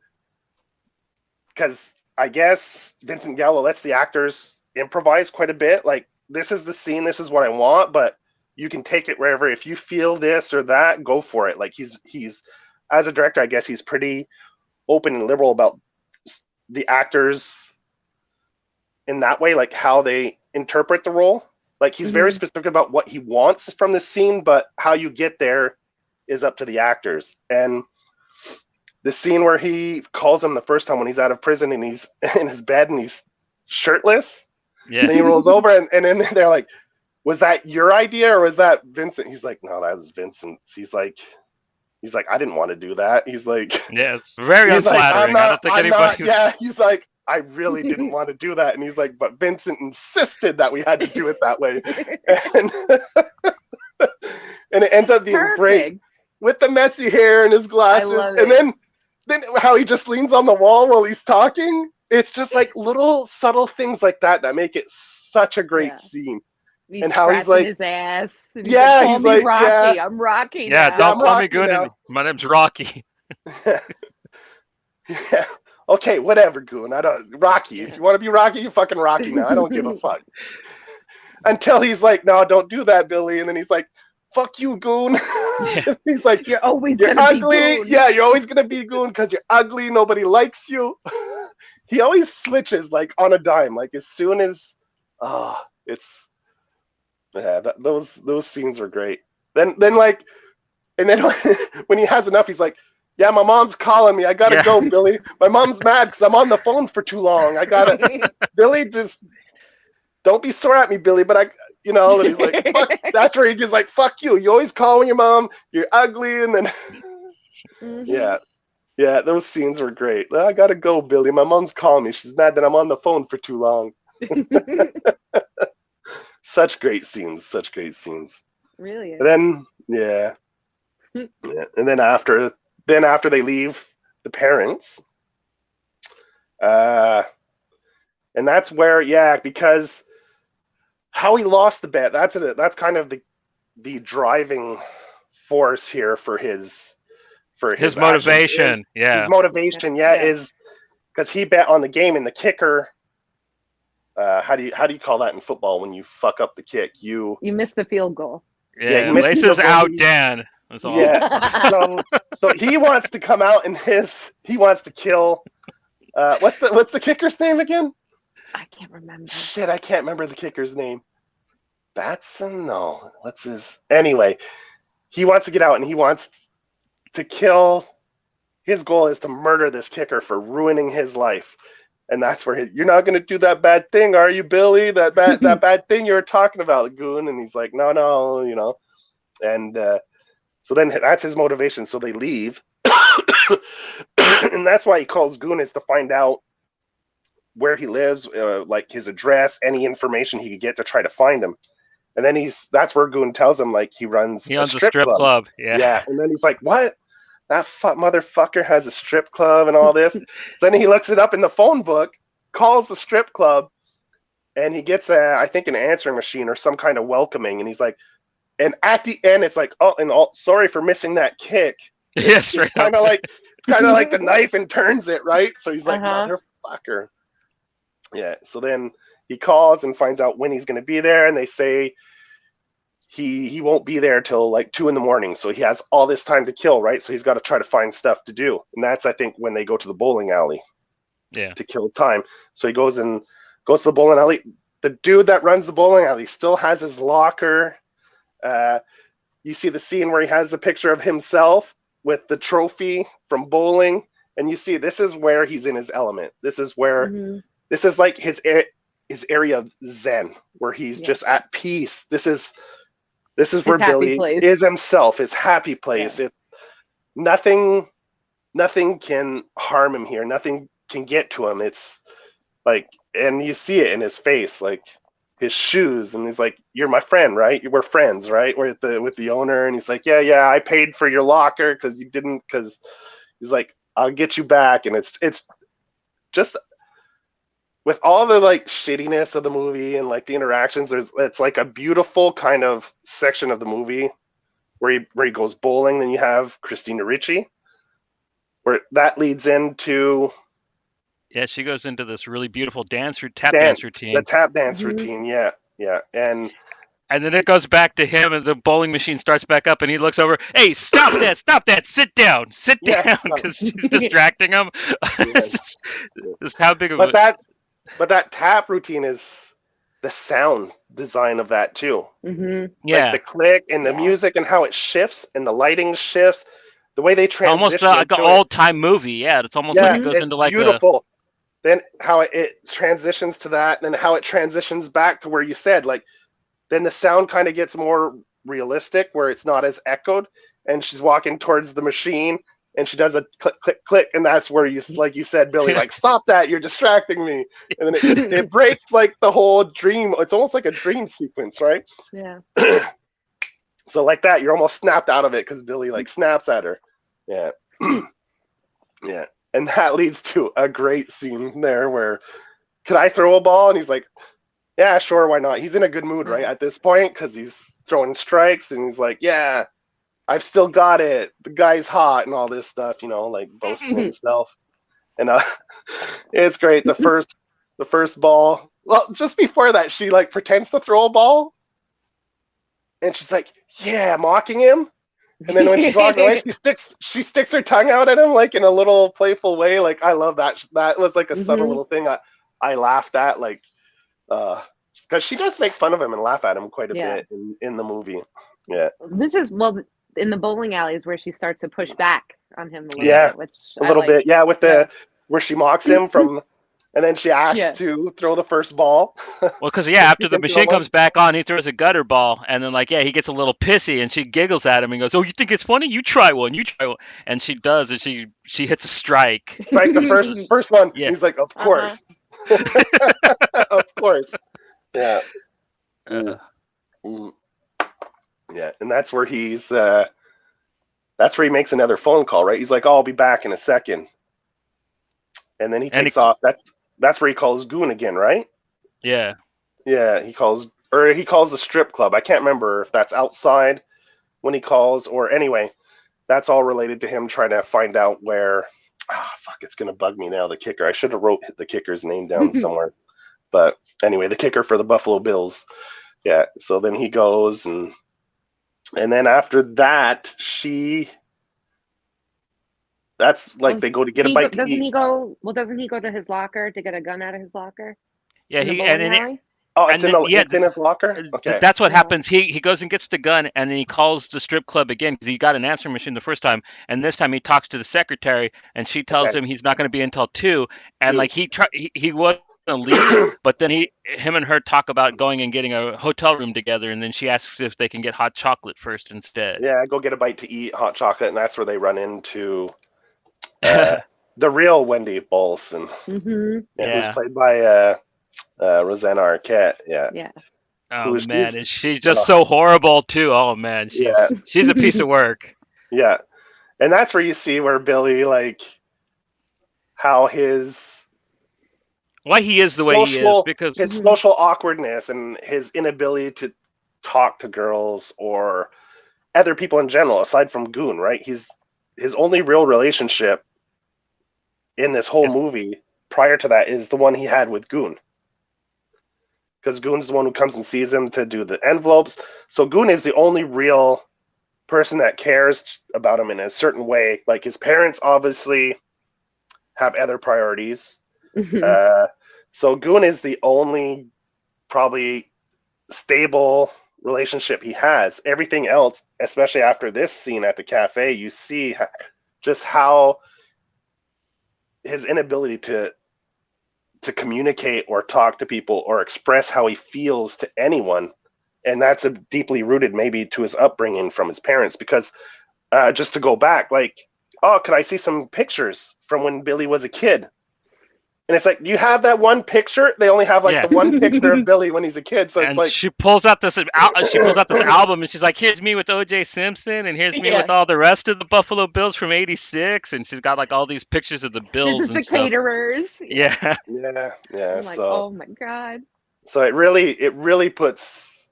because I guess Vincent Gallo lets the actors improvise quite a bit. Like, this is the scene, this is what I want, but you can take it wherever. If you feel this or that, go for it. Like he's as a director, I guess he's pretty open and liberal about the actors in that way, like how they interpret the role. Like he's very specific about what he wants from the scene, but how you get there is up to the actors. And the scene where he calls him the first time when he's out of prison and he's in his bed and he's shirtless, and he rolls over and then they're like, was that your idea or was that Vincent? He's like, no, that was Vincent's. He's like, I didn't want to do that. He's like, very unflattering. I don't think anybody. He's like, I really didn't want to do that. And he's like, but Vincent insisted that we had to do it that way. And it ends up being great with the messy hair and his glasses. And then how he just leans on the wall while he's talking. It's just like little subtle things like that make it such a great scene. And how he's like his ass. And he's like, Rocky. I'm Rocky. Yeah, don't call me Goon. My name's Rocky. Okay, whatever, Goon. Rocky. If you want to be Rocky, you fucking Rocky now. I don't give a fuck. Until he's like, no, don't do that, Billy. And then he's like, fuck you, Goon. He's like, you're always gonna ugly. Be Goon. Yeah, you're always gonna be Goon because you're ugly. Nobody likes you. He always switches like on a dime. Like as soon as, those scenes were great. Then when he has enough, he's like, yeah, my mom's calling me. I gotta go, Billy. My mom's mad because I'm on the phone for too long. I gotta, Billy, just don't be sore at me, Billy. But and he's like, fuck. That's where he gets like, fuck you. You always calling your mom. You're ugly. And then, yeah, those scenes were great. I gotta go, Billy. My mom's calling me. She's mad that I'm on the phone for too long. Such great scenes. Really? And then, and then after they leave the parents, and that's where, because how he lost the bet, that's kind of the driving force here for his motivation. His motivation, is because he bet on the game, and the kicker. How do you call that in football when you fuck up the kick? You miss the field goal. Yeah, Laces out, Dan. That's all. Yeah. So he wants to come out and he wants to kill. What's the kicker's name again? I can't remember. Shit, I can't remember the kicker's name. Batson? No. What's his? Anyway, he wants to get out and he wants to kill. His goal is to murder this kicker for ruining his life. And that's where you're not going to do that bad thing, are you, Billy? That bad thing you were talking about, Goon. And he's like, no. And so then that's his motivation. So they leave. And that's why he calls Goon, is to find out where he lives, like his address, any information he could get to try to find him. And then that's where Goon tells him like he runs a strip club. Yeah. And then he's like, what? That motherfucker has a strip club and all this. So then he looks it up in the phone book, calls the strip club, and he gets I think an answering machine or some kind of welcoming. And he's like, and at the end, it's like, sorry for missing that kick. Yes, it's kind of like the knife and turns it, right? So he's like, motherfucker. Yeah. So then he calls and finds out when he's going to be there, and they say he won't be there till like 2 a.m. So he has all this time to kill, right? So he's got to try to find stuff to do, and that's I think when they go to the bowling alley, to kill time. So he goes to the bowling alley. The dude that runs the bowling alley still has his locker. You see the scene where he has a picture of himself with the trophy from bowling, and you see this is where he's in his element. This is where this is like his area of zen, where he's just at peace. This is where Billy is himself, his happy place. Nothing can harm him here. Nothing can get to him. It's like, and you see it in his face, like his shoes, and he's like, "You're my friend, right? We're friends, right? We're with the owner." And he's like, "Yeah, I paid for your locker because you didn't." Because he's like, "I'll get you back." And it's just with all the like shittiness of the movie and like the interactions, it's like a beautiful kind of section of the movie where he goes bowling. Then you have Christina Ricci, where that leads into. Yeah, she goes into this really beautiful dance routine. The tap dance routine, yeah. And then it goes back to him, and the bowling machine starts back up, and he looks over. Hey, stop that! Sit down, because she's distracting him. Just how big of But that tap routine is the sound design of that too. Yeah, like the click and the music and how it shifts and the lighting shifts. The way they transition, almost like an old-time movie. Yeah, it's almost like it goes into like beautiful. Then how it transitions to that, and then how it transitions back to where you said, like, then the sound kind of gets more realistic, where it's not as echoed, and she's walking towards the machine, and she does a click, click, click, and that's where like you said, Billy, like, stop that, you're distracting me. And then it breaks like the whole dream. It's almost like a dream sequence, right? Yeah. So like that, you're almost snapped out of it because Billy like snaps at her. Yeah. Yeah. And that leads to a great scene there where, could I throw a ball? And he's like, yeah, sure, why not? He's in a good mood, right, at this point, because he's throwing strikes, and he's like, yeah, I've still got it. The guy's hot and all this stuff, like boasting himself. And it's great. The first ball. Well, just before that, she like pretends to throw a ball, and she's like, yeah, mocking him. And then when she's walking away, she sticks her tongue out at him like in a little playful way. Like, I love that. That was like a subtle little thing I laughed at, like, because she does make fun of him and laugh at him quite a bit in the movie. Yeah. This is in the bowling alleys where she starts to push back on him a little bit. Which a little bit. Yeah, with where she mocks him from. And then she asks to throw the first ball. Well, because after the machine comes back on, he throws a gutter ball, and then he gets a little pissy, and she giggles at him and goes, "Oh, you think it's funny? You try one. And she does, and she hits a strike. Right, the first one. Yeah. He's like, "Of course, of course." Yeah. Yeah, and that's where he makes another phone call, right? He's like, "Oh, I'll be back in a second." And then he takes off. That's where he calls Goon again, right? Yeah. Yeah, he calls the strip club. I can't remember if that's outside when he calls, or anyway, that's all related to him trying to find out where. It's gonna bug me now. The kicker. I should have wrote the kicker's name down somewhere. But anyway, the kicker for the Buffalo Bills. Yeah. So then he goes, and then after that, that's like they go to get a bite to eat. Doesn't he go to his locker to get a gun out of his locker? Yeah, it's in his locker. Okay, that's what happens. He goes and gets the gun, and then he calls the strip club again because he got an answering machine the first time, and this time he talks to the secretary, and she tells him he's not going to be until 2, and like he was going to leave, but then him and her talk about going and getting a hotel room together, and then she asks if they can get hot chocolate first instead. Yeah, go get a bite to eat, hot chocolate, and that's where they run into. the real Wendy Balson, who's played by Rosanna Arquette. Yeah. Oh man, and she's just so horrible too. Oh man, she's a piece of work. Yeah, and that's where you see where Billy, like, how why he is the way he is, because his social awkwardness and his inability to talk to girls or other people in general, aside from Goon, right? His only real relationship in this whole movie prior to that is the one he had with Goon. Because Goon's the one who comes and sees him to do the envelopes. So Goon is the only real person that cares about him in a certain way. Like, his parents obviously have other priorities. So Goon is the only probably stable relationship he has. Everything else, especially after this scene at the cafe, you see just how his inability to communicate or talk to people or express how he feels to anyone. And that's deeply rooted maybe to his upbringing from his parents, because just to go back, like, oh, could I see some pictures from when Billy was a kid? And it's like, you have that one picture? They only have like the one picture of Billy when he's a kid. So it's like she pulls out this album and she's like, here's me with O.J. Simpson and here's me with all the rest of the Buffalo Bills from '86, and she's got like all these pictures of the Bills. This is the caterers. Yeah. I'm like, oh my god. So it really puts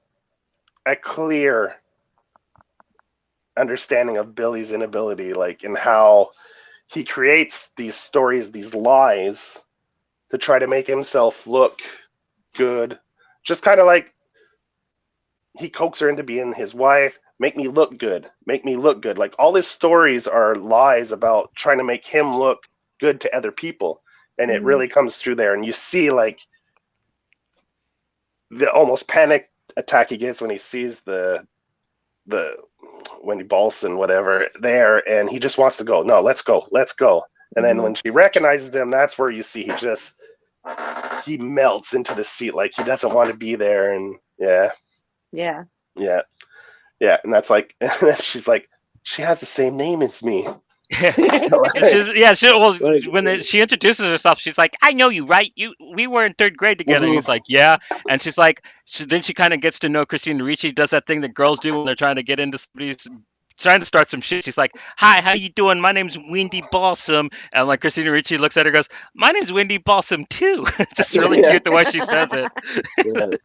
a clear understanding of Billy's inability, like, and how he creates these stories, these lies, to try to make himself look good. Just kind of like he coaxes her into being his wife. Make me look good. Make me look good. Like, all his stories are lies about trying to make him look good to other people. And it really comes through there. And you see, like, the almost panic attack he gets when he sees the Wendy Balson, whatever, there. And he just wants to go. No, let's go. Let's go. And then when she recognizes him, that's where you see he melts into the seat, like he doesn't want to be there. And and that's like, and then she's like, she has the same name as me. When she introduces herself, she's like, I know you, right? We were in third grade together. And he's like, yeah. And she's like, then she kind of gets to know Christina Ricci, does that thing that girls do when they're trying to get into somebody's, trying to start some shit. She's like, hi, how you doing? My name's Wendy Balsam. And like Christina Ricci looks at her and goes, my name's Wendy Balsam too. Just really cute the way she says it.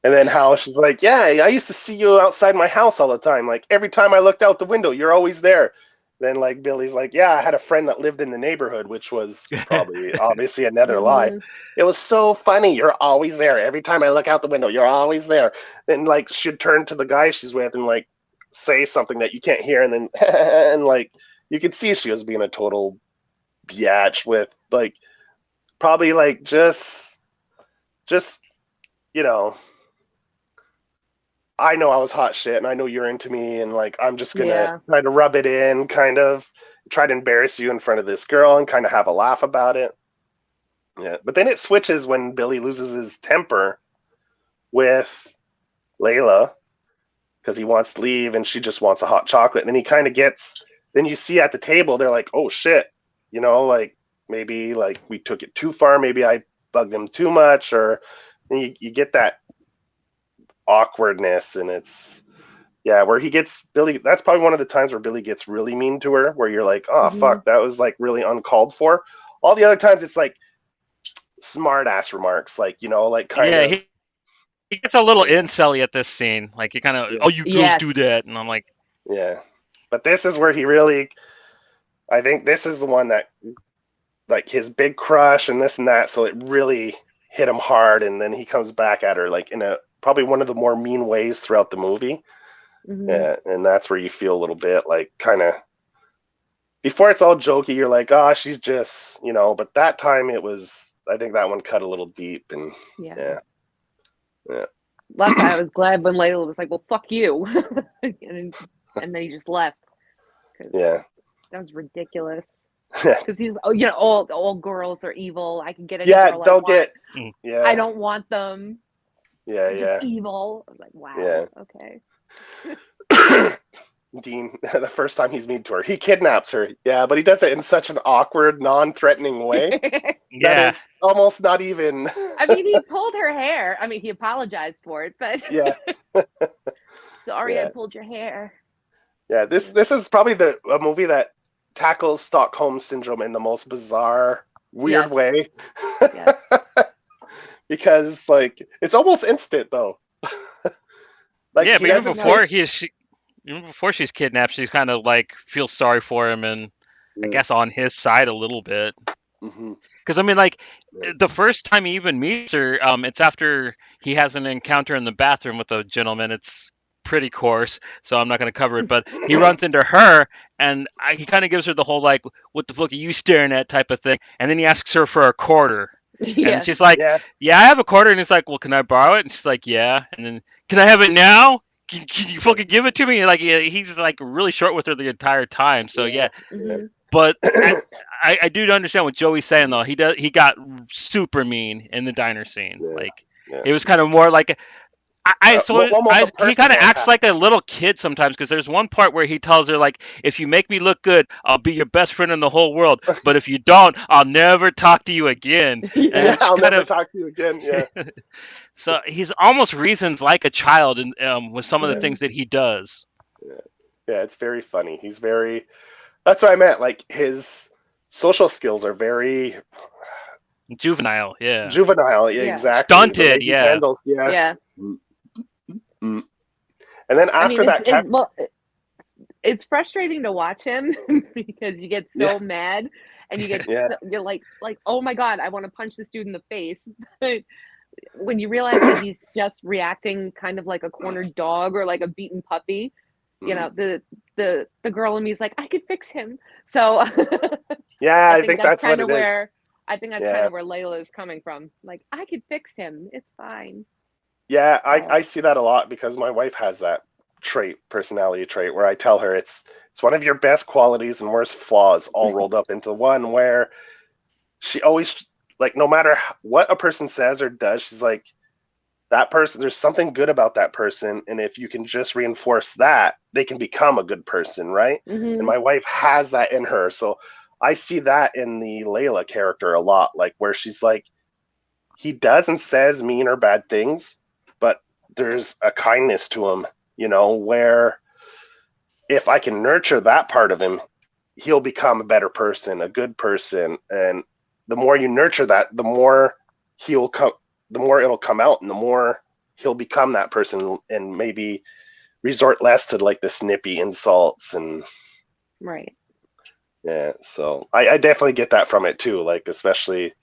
And then how she's like, yeah, I used to see you outside my house all the time. Like, every time I looked out the window, you're always there. Then like Billy's like, yeah, I had a friend that lived in the neighborhood, which was probably obviously another lie. It was so funny. You're always there. Every time I look out the window, you're always there. Then like she'd turn to the guy she's with and like say something that you can't hear, and then and like you could see she was being a total biatch with, like, probably like just you know, I know I was hot shit and I know you're into me, and like I'm just gonna try to rub it in, kind of try to embarrass you in front of this girl and kind of have a laugh about it. Yeah, but then it switches when Billy loses his temper with Layla, because he wants to leave and she just wants a hot chocolate. And then he kind of gets, then you see at the table, they're like, oh shit, you know, like maybe like we took it too far. Maybe I bugged him too much, or and you get that awkwardness. And it's, where he gets Billy, that's probably one of the times where Billy gets really mean to her, where you're like, oh, fuck, that was like really uncalled for. All the other times it's like smart ass remarks, like, you know, like kind of. He gets a little incel-y at this scene. Like, he kind of, oh, you girls do that. And I'm like. Yeah. But this is where he really, I think this is the one that, like, his big crush and this and that. So it really hit him hard. And then he comes back at her, like, in a probably one of the more mean ways throughout the movie. Yeah. And that's where you feel a little bit like kind of, before it's all jokey, you're like, oh, she's just, you know, but that time it was, I think that one cut a little deep. And yeah. Last time I was glad when Layla was like, well, fuck you. and then he just left. Yeah. That was ridiculous. Because he's, you know, all girls are evil. I can get any girl don't I get. Want. Yeah. I don't want them. Yeah, They're just evil. I was like, wow. Yeah. Okay. Dean, the first time he's mean to her. He kidnaps her, yeah, but he does it in such an awkward, non-threatening way that it's almost not even... I mean, he pulled her hair. I mean, he apologized for it, but... Yeah. Sorry, I pulled your hair. Yeah, this is probably a movie that tackles Stockholm Syndrome in the most bizarre, weird way. Yes. Because, like, it's almost instant, though. Like, yeah, but even before she's kidnapped, she's kind of like feels sorry for him and I guess on his side a little bit. Because I mean, like the first time he even meets her, it's after he has an encounter in the bathroom with a gentleman. It's pretty coarse, so I'm not going to cover it. But he runs into her, and he kind of gives her the whole like, "What the fuck are you staring at?" type of thing. And then he asks her for a quarter. And she's like, yeah, I have a quarter. And he's like, well, can I borrow it? And she's like, yeah. And then, can I have it now? Can you fucking give it to me? And like, he's like really short with her the entire time. So yeah. But I do understand what Joey's saying though. He got super mean in the diner scene. Like it was kind of more like he kind of acts like a little kid sometimes, because there's one part where he tells her like, if you make me look good, I'll be your best friend in the whole world, but if you don't, I'll never talk to you again. Yeah, I'll never talk to you again. Yeah. So he's almost reasons like a child with some of the things that he does. Yeah, it's very funny. That's what I meant, like his social skills are very juvenile. Yeah, exactly. Stunted. Yeah. And then after it's frustrating to watch him because you get so mad and you get you're like, oh my god, I want to punch this dude in the face. But when you realize that he's just reacting kind of like a cornered dog or like a beaten puppy, you know, the girl in me is like, I could fix him. So I think that's kind of what it where I think that's kind of where Layla is coming from. Like, I could fix him. It's fine. Yeah, I see that a lot because my wife has that personality trait, where I tell her it's one of your best qualities and worst flaws all rolled up into one, where she always, like, no matter what a person says or does, she's like, that person, there's something good about that person, and if you can just reinforce that, they can become a good person, right? And my wife has that in her, so I see that in the Layla character a lot, like where she's like, he does and says mean or bad things, but there's a kindness to him, you know, where if I can nurture that part of him, he'll become a better person, a good person. And the more you nurture that, the more it'll come out, and the more he'll become that person, and maybe resort less to like the snippy insults and so I definitely get that from it too, like especially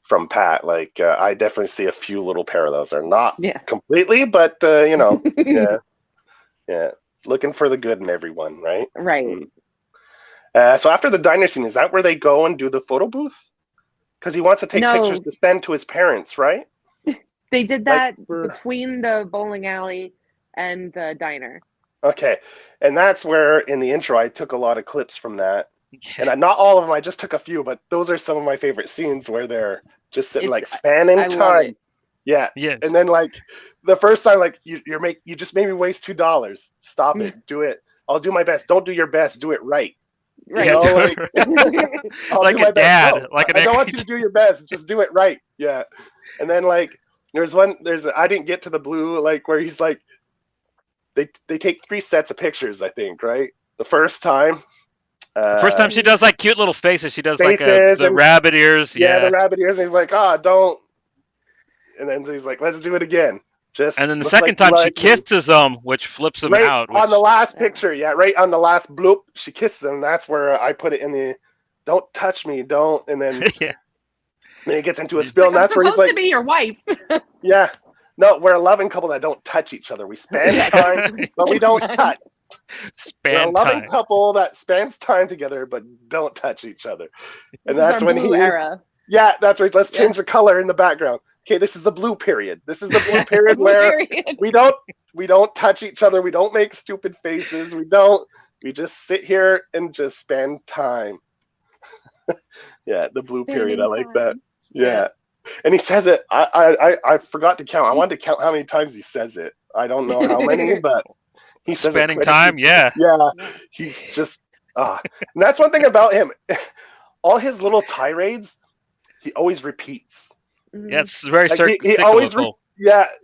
from Pat. Like I definitely see a few little parallels there, not completely, but you know, looking for the good in everyone, right? So after the diner scene, is that where they go and do the photo booth? Because he wants to take pictures to send to his parents, right? They did that between the bowling alley and the diner. Okay, and that's where in the intro I took a lot of clips from that. And not all of them, I just took a few, but those are some of my favorite scenes where they're just sitting like spanning time. Yeah. And then like the first time, like you just made me waste $2. Stop it. Do it. I'll do my best. Don't do your best. Do it right. Right. You know, like, like a dad. No, I don't want you to do your best. Just do it right. Yeah. And then like I didn't get to the blue, like where he's like, they take 3 sets of pictures, I think, right? The first time she does like cute little faces. She does like the rabbit ears. Yeah, the rabbit ears. And he's like, don't. And then he's like, let's do it again. And then the second time she kisses him, which flips him out. On the last picture, right on the last bloop, she kisses him. That's where I put it in the, don't touch me, don't. And then, then he gets into a spill, and that's where he's like, supposed to be your wife. Yeah. No, we're a loving couple that don't touch each other. We spend time, but we don't touch. We're a loving couple that spends time together but don't touch each other. And that's when era. Yeah, that's right. Let's change the color in the background. Okay, this is the blue period. This is the blue period where we don't touch each other. We don't make stupid faces. We just sit here and just spend time. Yeah, the blue period. I like that. Yeah. And he says it. I forgot to count. I wanted to count how many times he says it. I don't know how many, but He spending time. Yeah. He's just and that's one thing about him. All his little tirades, he always repeats. Yeah, it's very like he always cyclical.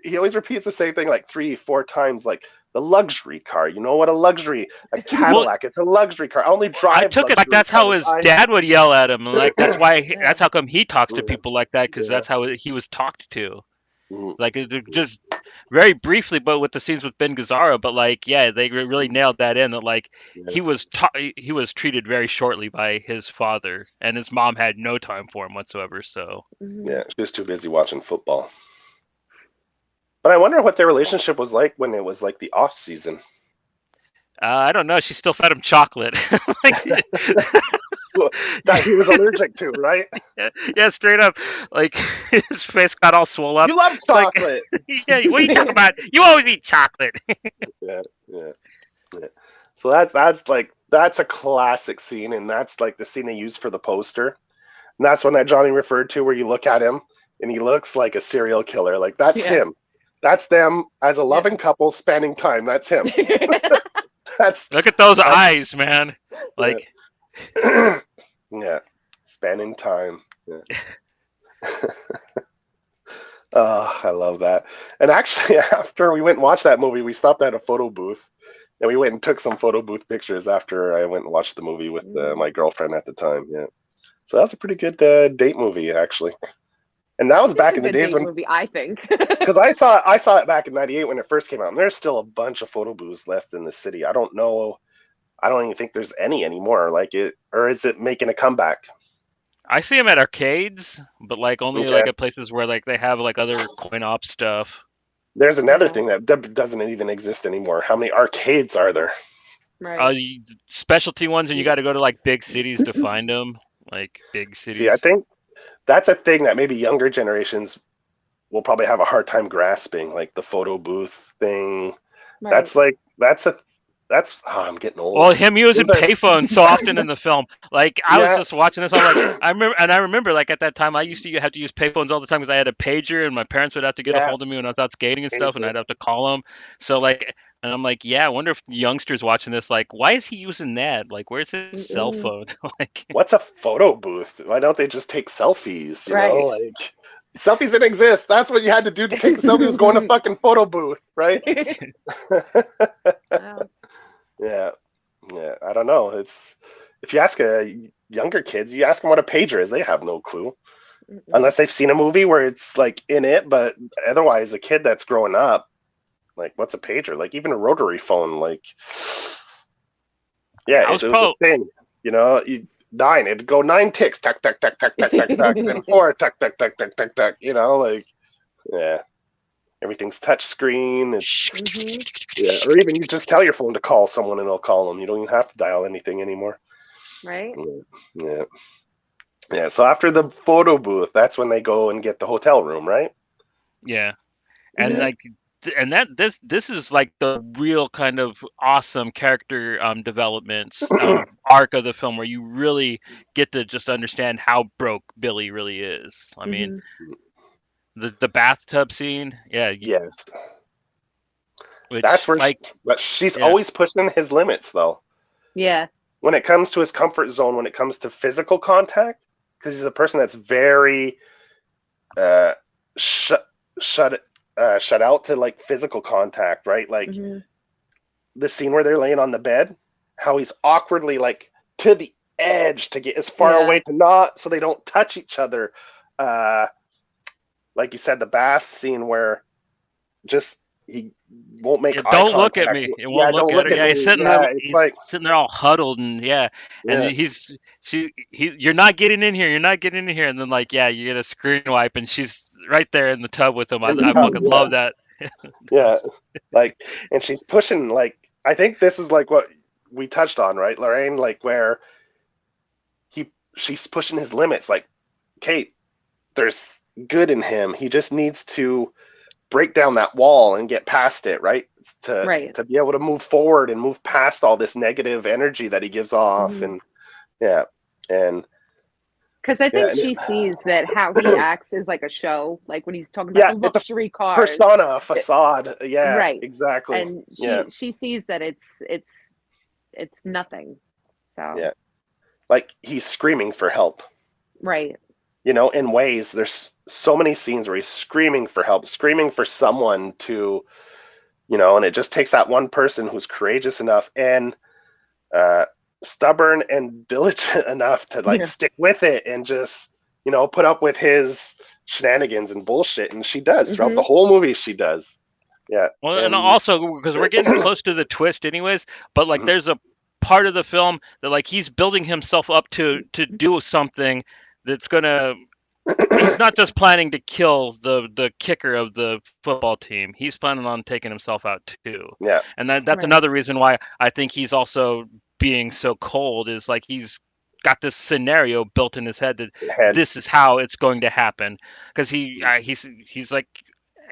he always repeats the same thing like 3-4 times. Like the luxury car, you know what a Cadillac? It's a luxury car. I only drive. I took it like that's how his dad would yell at him, and like that's why that's how come he talks to people like that, because that's how he was talked to. Like it just very briefly, but with the scenes with Ben Gazzara, but like they really nailed that in. That like he was treated very shortly by his father, and his mom had no time for him whatsoever. So yeah, she was too busy watching football. But I wonder what their relationship was like when it was like the off season. I don't know. She still fed him chocolate. That he was allergic to, right? Yeah, straight up. Like his face got all swollen up. You love chocolate. Like, yeah, what are you talking about? You always eat chocolate. Yeah. So that's a classic scene, and that's like the scene they used for the poster. And that's one that Johnny referred to, where you look at him and he looks like a serial killer. Like that's him. That's them as a loving couple spending time. That's him. Look at those eyes, man. Like yeah, spending time. Yeah. Oh, I love that. And actually, after we went and watched that movie, we stopped at a photo booth, and we went and took some photo booth pictures after I went and watched the movie with my girlfriend at the time. Yeah, so that was a pretty good date movie, actually. And that was back in the days when movie, I think, because I saw it back in '98 when it first came out, and there's still a bunch of photo booths left in the city. I don't know. I don't even think there's any anymore. Like it, or is it making a comeback? I see them at arcades, but like only like at places where like they have like other coin op stuff. There's another thing that doesn't even exist anymore. How many arcades are there? Right. Specialty ones, and you got to go to like big cities to find them. Like big cities. See, I think that's a thing that maybe younger generations will probably have a hard time grasping, like the photo booth thing. Right. I'm getting old. Well, him using payphones so often in the film. Like I was just watching this. I'm like, I remember like at that time I used to have to use payphones all the time because I had a pager, and my parents would have to get a hold of me when I was out skating and stuff, and I'd have to call them. So like, and I'm like, I wonder if youngsters watching this, like, why is he using that? Like, where's his cell phone? Like, what's a photo booth? Why don't they just take selfies? You know, like. Selfies didn't exist. That's what you had to do to take a selfie. Was going to fucking photo booth, right? Yeah. I don't know. It's if you ask younger kids, you ask them what a pager is, they have no clue, unless they've seen a movie where it's like in it. But otherwise, a kid that's growing up, like, what's a pager? Like even a rotary phone, like, it was a thing. You know, it'd go 9 ticks, tuck, tuck, tuck, tuck, tuck, tuck, tuck, and 4 tuck, tuck, tuck, tuck, tuck, tuck. You know, like, everything's touch screen. It's or even you just tell your phone to call someone and it'll call them. You don't even have to dial anything anymore. Right. Yeah. So after the photo booth, that's when they go and get the hotel room, right? Yeah, and like. And this is like the real kind of awesome character development arc of the film, where you really get to just understand how broke Billy really is. I mean, the bathtub scene, yes. That's where but she's always pushing his limits, though. Yeah. When it comes to his comfort zone, when it comes to physical contact, because he's a person that's very shut out to like physical contact, right? Like the scene where they're laying on the bed, how he's awkwardly like to the edge to get as far away to not so they don't touch each other. Like you said, the bath scene where just he won't make eye don't contact. Look at me. It won't look at me. He's sitting there. He's like sitting there all huddled and and you're not getting in here. You're not getting in here. And then like you get a screen wipe and she's right there in the tub with him. I fucking love that. Like, and she's pushing, like, I think this is like what we touched on, right, Lorraine? Like where she's pushing his limits. Like, Kate, there's good in him. He just needs to break down that wall and get past it, right? To be able to move forward and move past all this negative energy that he gives off. And and Because I think she sees that how he acts is like a show, like when he's talking about the luxury cars, persona, a facade. Yeah, right, exactly. And she sees that it's nothing. So yeah, like he's screaming for help. Right. You know, in ways, there's so many scenes where he's screaming for help, screaming for someone to, you know, and it just takes that one person who's courageous enough and stubborn and diligent enough to like stick with it and just, you know, put up with his shenanigans and bullshit. And she does throughout the whole movie. She does. Yeah. Well, and also because we're getting close to the twist anyways, but like there's a part of the film that like he's building himself up to do something that's gonna, he's not just planning to kill the kicker of the football team. He's planning on taking himself out too. Yeah. And that's another reason why I think he's also being so cold, is like he's got this scenario built in his head that this is how it's going to happen. Because he's like,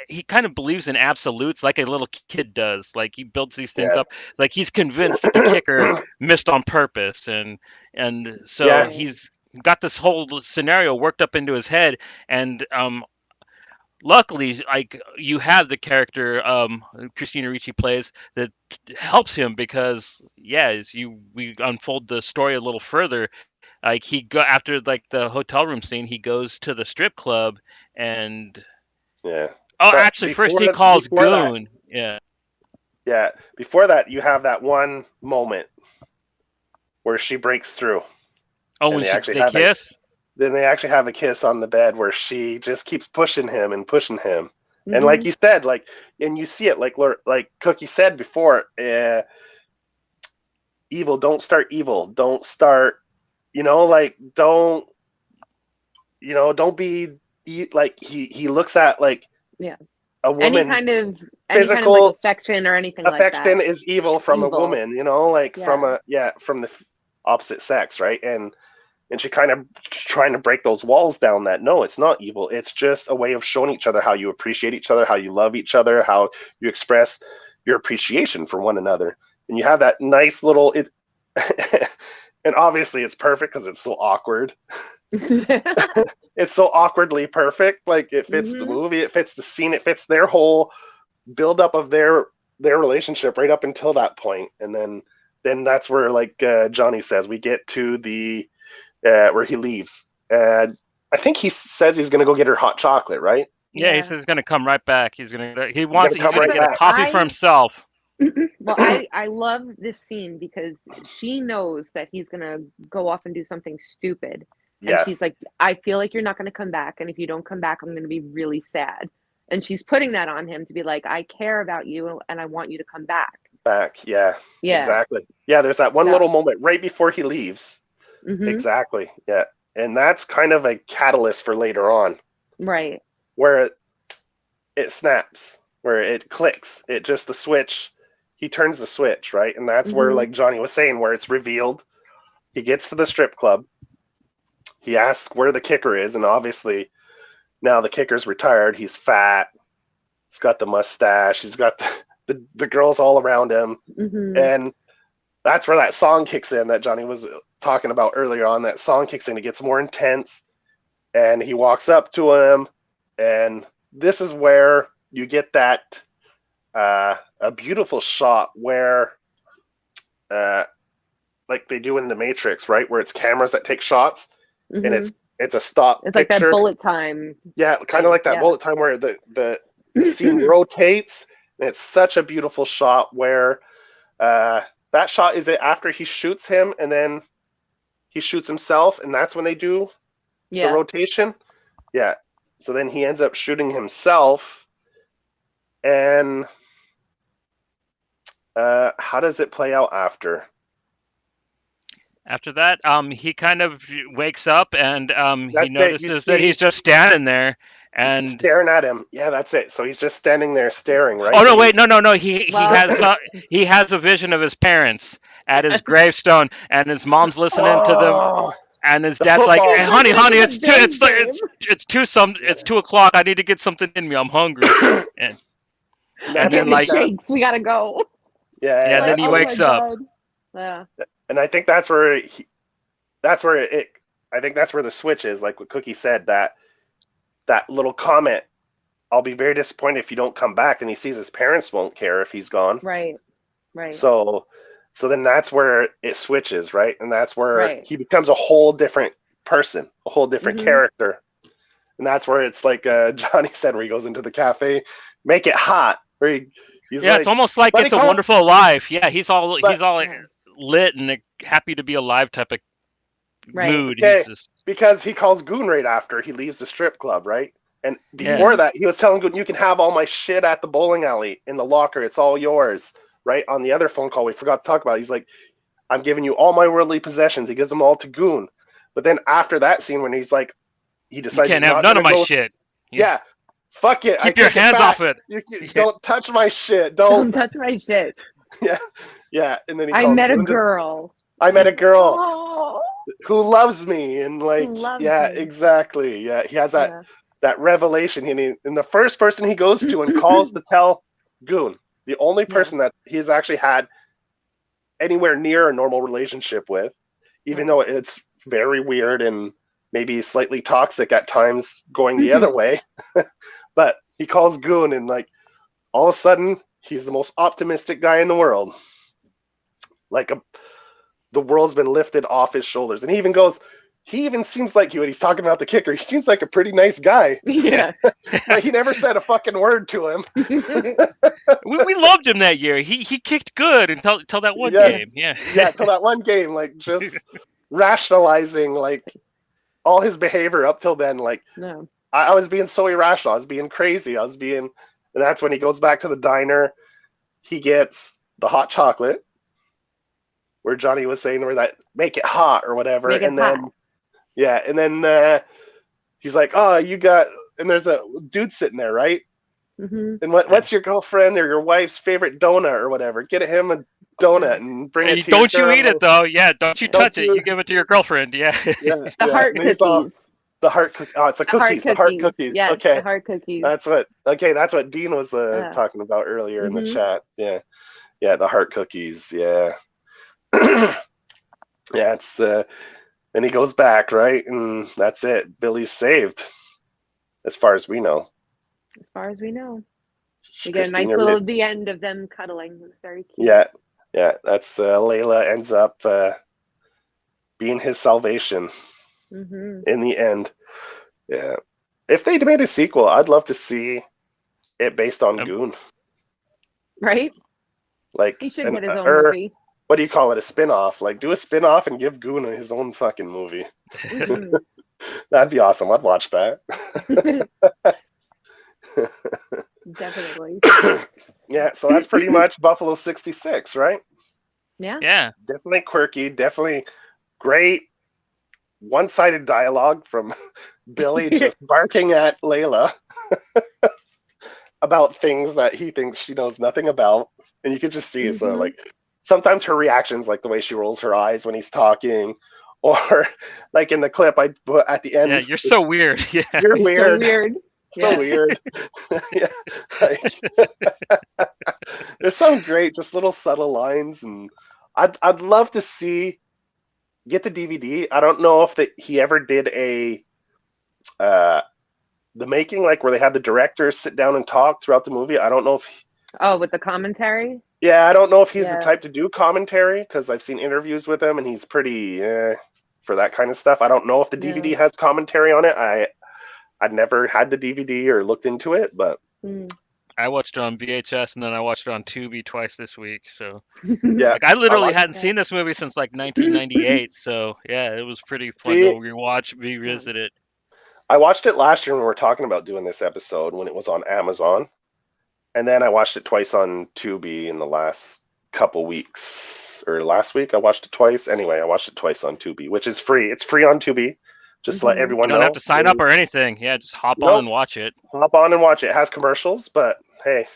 he kind of believes in absolutes like a little kid does. Like he builds these things up. Like he's convinced that the kicker missed on purpose, and so he's got this whole scenario worked up into his head. And luckily, like you have the character Christina Ricci plays that helps him, because as we unfold the story a little further, like after like the hotel room scene, he goes to the strip club and actually first he calls Goon. Before that, you have that one moment where she breaks through. Oh, when they kiss? Then they actually have a kiss on the bed where she just keeps pushing him. And like you said, like, and you see it, like Cookie said before, evil, don't start evil. Don't start, you know, like, don't be, like, he looks at, like, a woman's any kind of like affection or anything like that. Affection is evil from a woman, you know, like from the opposite sex, right? And she kind of trying to break those walls down that no, it's not evil. It's just a way of showing each other how you appreciate each other, how you love each other, how you express your appreciation for one another. And you have that nice little, and obviously it's perfect because it's so awkward. It's so awkwardly perfect. Like it fits the movie, it fits the scene, it fits their whole buildup of their relationship right up until that point. And then that's where, like Johnny says, we get to the where he leaves. And I think he says he's going to go get her hot chocolate, right? Yeah, he says he's going to come right back. He's going to get a coffee for himself. Well, I love this scene because she knows that he's going to go off and do something stupid. And she's like, I feel like you're not going to come back. And if you don't come back, I'm going to be really sad. And she's putting that on him to be like, I care about you and I want you to come back. Yeah. Exactly. Yeah, there's that one little moment right before he leaves. Exactly. Yeah. And that's kind of a catalyst for later on. Right. Where it snaps, where it clicks. It just the switch. He turns the switch, right? And that's where, like Johnny was saying, where it's revealed. He gets to the strip club. He asks where the kicker is, and obviously now the kicker's retired. He's fat. He's got the mustache. He's got the girls all around him. And that's where that song kicks in that Johnny was talking about earlier on. That song kicks in. It gets more intense. And he walks up to him. And this is where you get that a beautiful shot where like they do in The Matrix, right? Where it's cameras that take shots. And it's a stop It's picture. like that bullet time. Yeah, kind of like that bullet time where the scene rotates. And it's such a beautiful shot where that shot is it after he shoots him and then he shoots himself, and that's when they do the rotation. Yeah. So then he ends up shooting himself. And how does it play out after? After that, he kind of wakes up and he notices that he's just standing there and staring at him. Yeah, that's it. So he's just standing there staring, right? Oh no, wait, no. He has a vision of his parents at his gravestone, and his mom's listening to them, and his dad's like, hey, "Honey, it's 2:00. I need to get something in me. I'm hungry." And then like shakes, we gotta go. Yeah. And then he wakes up. Yeah. And I think that's where it I think that's where the switch is. Like what Cookie said, that little comment, I'll be very disappointed if you don't come back. And he sees his parents won't care if he's gone. Right. So then that's where it switches, right? And that's where he becomes a whole different person, a whole different character. And that's where it's like Johnny said, where he goes into the cafe, make it hot. Where he's like, it's almost like It's a Wonderful Life. Yeah, he's all lit and happy to be alive type of mood. Okay, because he calls Goon right after he leaves the strip club, right? And before that, he was telling Goon, you can have all my shit at the bowling alley in the locker. It's all yours, right? On the other phone call, we forgot to talk about it. He's like, I'm giving you all my worldly possessions. He gives them all to Goon. But then after that scene, when he's like, he decides you can't have none of my shit. Yeah. Fuck it. Keep your hands off it. Don't touch my shit. Don't touch my shit. Yeah. And then I met a girl. I met a girl who loves me, and like, me. Exactly. Yeah, he has that revelation, and the first person he goes to and calls to tell Goon, the only person that he's actually had anywhere near a normal relationship with, even though it's very weird and maybe slightly toxic at times going the other way. But he calls Goon, and like all of a sudden he's the most optimistic guy in the world. Like the world's been lifted off his shoulders. And he even seems like when he's talking about the kicker, he seems like a pretty nice guy. Yeah. He never said a fucking word to him. we loved him that year. He kicked good until that one game. Yeah, until that one game, like just rationalizing like all his behavior up till then. Like I was being so irrational. I was being crazy. And that's when he goes back to the diner. He gets the hot chocolate, where Johnny was saying, where that make it hot or whatever. And then he's like, oh, you got, and there's a dude sitting there, right? Mm-hmm. And what's your girlfriend or your wife's favorite donut or whatever? Get him a donut and bring it to Don't you eat it though? Yeah, don't you touch it. You give it to your girlfriend. Yeah. The heart cookies. The heart cookies. Oh, it's the cookies. The heart cookies. Yes, okay. The heart cookies. That's what Dean was talking about earlier in the chat. Yeah. Yeah, the heart cookies. Yeah. It's and he goes back, right? And that's it. Billy's saved. As far as we know. As far as we know. We get a nice little the end of them cuddling. It's very cute. Yeah. That's Layla ends up being his salvation in the end. Yeah. If they made a sequel, I'd love to see it based on Goon. Right? Like he should get his own movie. What do you call it? A spin-off. Like do a spin-off and give Goon his own fucking movie. That'd be awesome. I'd watch that. Definitely. Yeah, so that's pretty much Buffalo 66, right? Yeah. Definitely quirky, definitely great one-sided dialogue from Billy just barking at Layla about things that he thinks she knows nothing about. And you could just see it. So like sometimes her reactions, like the way she rolls her eyes when he's talking, or like in the clip I put at the end. Yeah, you're so weird. Yeah. You're weird. So weird. So weird. Yeah, like, there's some great, just little subtle lines, and I'd love to get the DVD. I don't know if he ever did the making, like where they had the directors sit down and talk throughout the movie. I don't know if with the commentary. Yeah, I don't know if he's the type to do commentary, because I've seen interviews with him and he's pretty for that kind of stuff. I don't know if the DVD has commentary on it. I'd never had the DVD or looked into it, but I watched it on VHS and then I watched it on Tubi twice this week. So yeah, like, I literally hadn't seen this movie since like 1998. So yeah, it was pretty fun to revisit it. I watched it last year when we were talking about doing this episode when it was on Amazon, and then I watched it twice on Tubi in the last couple weeks, or last week I watched it twice. Anyway, I watched it twice on Tubi, which is free. It's free on Tubi. Just to let everyone know. You don't have to sign up or anything. Yeah, just hop on and watch it. Hop on and watch it. It has commercials, but hey,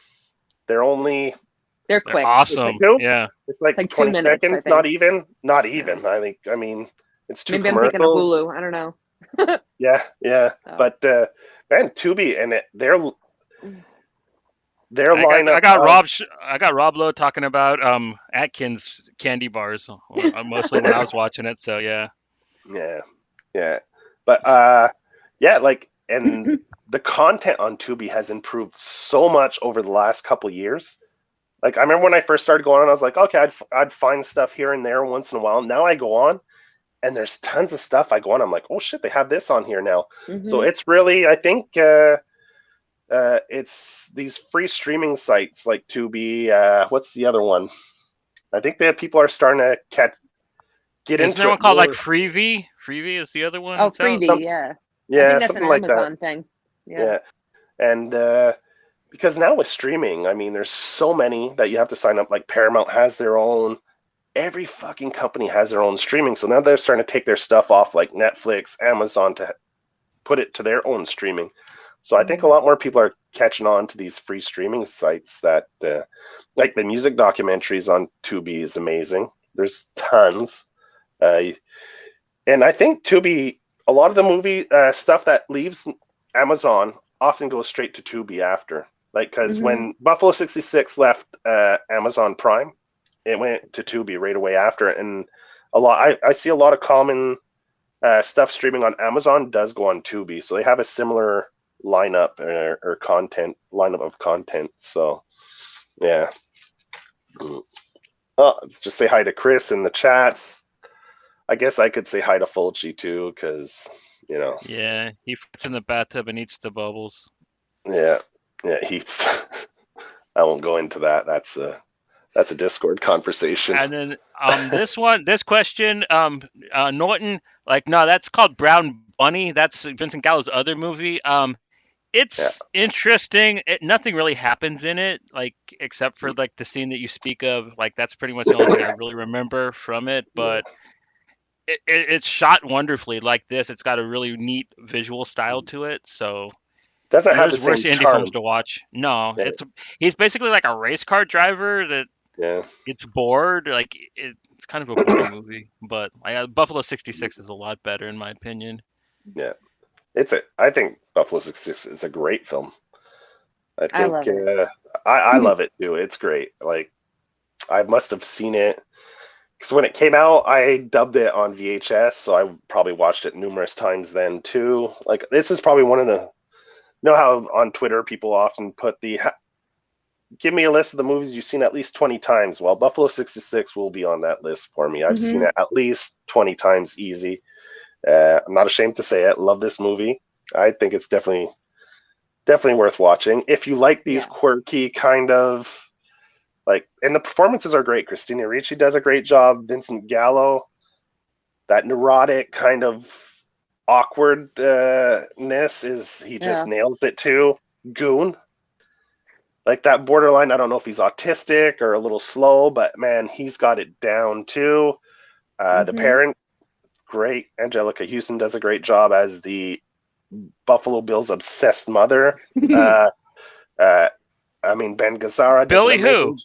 they're quick. Awesome. Yeah. It's like 20 seconds, not even. I mean, it's two Maybe commercials. I'm thinking of Hulu. I don't know. Yeah. Oh. But man, Tubi and their lineup. I got Rob Lowe talking about Atkins candy bars mostly when I was watching it. So yeah. Yeah. Yeah, but yeah, like, and the content on Tubi has improved so much over the last couple years. Like, I remember when I first started going on, I was like, okay, I'd find stuff here and there once in a while. Now I go on, and there's tons of stuff. I go on, I'm like, oh shit, they have this on here now. So it's really, I think, it's these free streaming sites like Tubi. What's the other one? I think that people are starting to get Isn't into there it one called more. like Freevee? Freevee is the other one. Oh, that's out? Freebie, yeah. I Yeah, think that's something an like that. Amazon thing. Yeah. And because now with streaming, I mean, there's so many that you have to sign up. Like Paramount has their own. Every fucking company has their own streaming. So now they're starting to take their stuff off like Netflix, Amazon to put it to their own streaming. So I think a lot more people are catching on to these free streaming sites that, like the music documentaries on Tubi is amazing. There's tons. And I think Tubi, a lot of the movie stuff that leaves Amazon often goes straight to Tubi after. Like, because when Buffalo 66 left Amazon Prime, it went to Tubi right away after. And I see a lot of common stuff streaming on Amazon does go on Tubi. So they have a similar lineup or lineup of content. So, yeah. Oh, let's just say hi to Chris in the chats. I guess I could say hi to Fulci too, because, you know. Yeah, he fits in the bathtub and eats the bubbles. Yeah, he eats. I won't go into that. That's a Discord conversation. And then this question, Norton, like, no, that's called Brown Bunny. That's Vincent Gallo's other movie. It's interesting. Nothing really happens in it, like, except for like the scene that you speak of. Like, that's pretty much the only thing I really remember from it. But it's shot wonderfully. Like this, it's got a really neat visual style to it. So doesn't have the there's worse same indie charm films to watch. No, Yeah. he's basically like a race car driver that gets bored. Like it's kind of a boring movie. But Buffalo 66 is a lot better in my opinion. Yeah, I think Buffalo 66 is a great film. I love think it. I love it too. It's great. Like, I must have seen it because when it came out, I dubbed it on VHS, so I probably watched it numerous times then too. Like, this is probably one of the, you know how on Twitter people often put give me a list of the movies you've seen at least 20 times. Well, Buffalo 66 will be on that list for me. I've seen it at least 20 times easy. I'm not ashamed to say it. Love this movie. I think it's definitely worth watching. If you like these quirky kind of, like, and the performances are great. Christina Ricci does a great job. Vincent Gallo, that neurotic kind of awkwardness he just nails it too. Goon, like that borderline. I don't know if he's autistic or a little slow, but man, he's got it down too. The parent, great. Angelica Houston does a great job as the Buffalo Bills obsessed mother. I mean, Ben Gazzara. Billy who?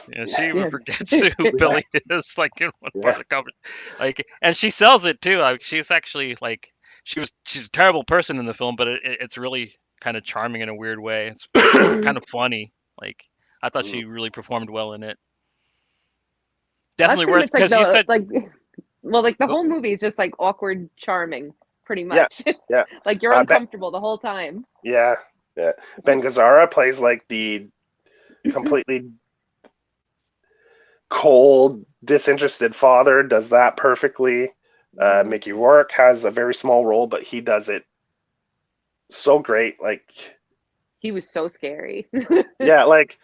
Yeah, she forgets who Billy is. Like in one part of the cover, like, and she sells it too. Like, she's actually like she's a terrible person in the film, but it's really kind of charming in a weird way. It's kind of funny. Like, I thought she really performed well in it. Definitely worth, because you said like, well, like the whole movie is just like awkward, charming, pretty much. Yeah. Like you're uncomfortable the whole time. Yeah. Ben Gazzara plays like the completely cold, disinterested father. Does that perfectly. Mickey Rourke has a very small role, but he does it so great. Like, he was so scary. Yeah, like,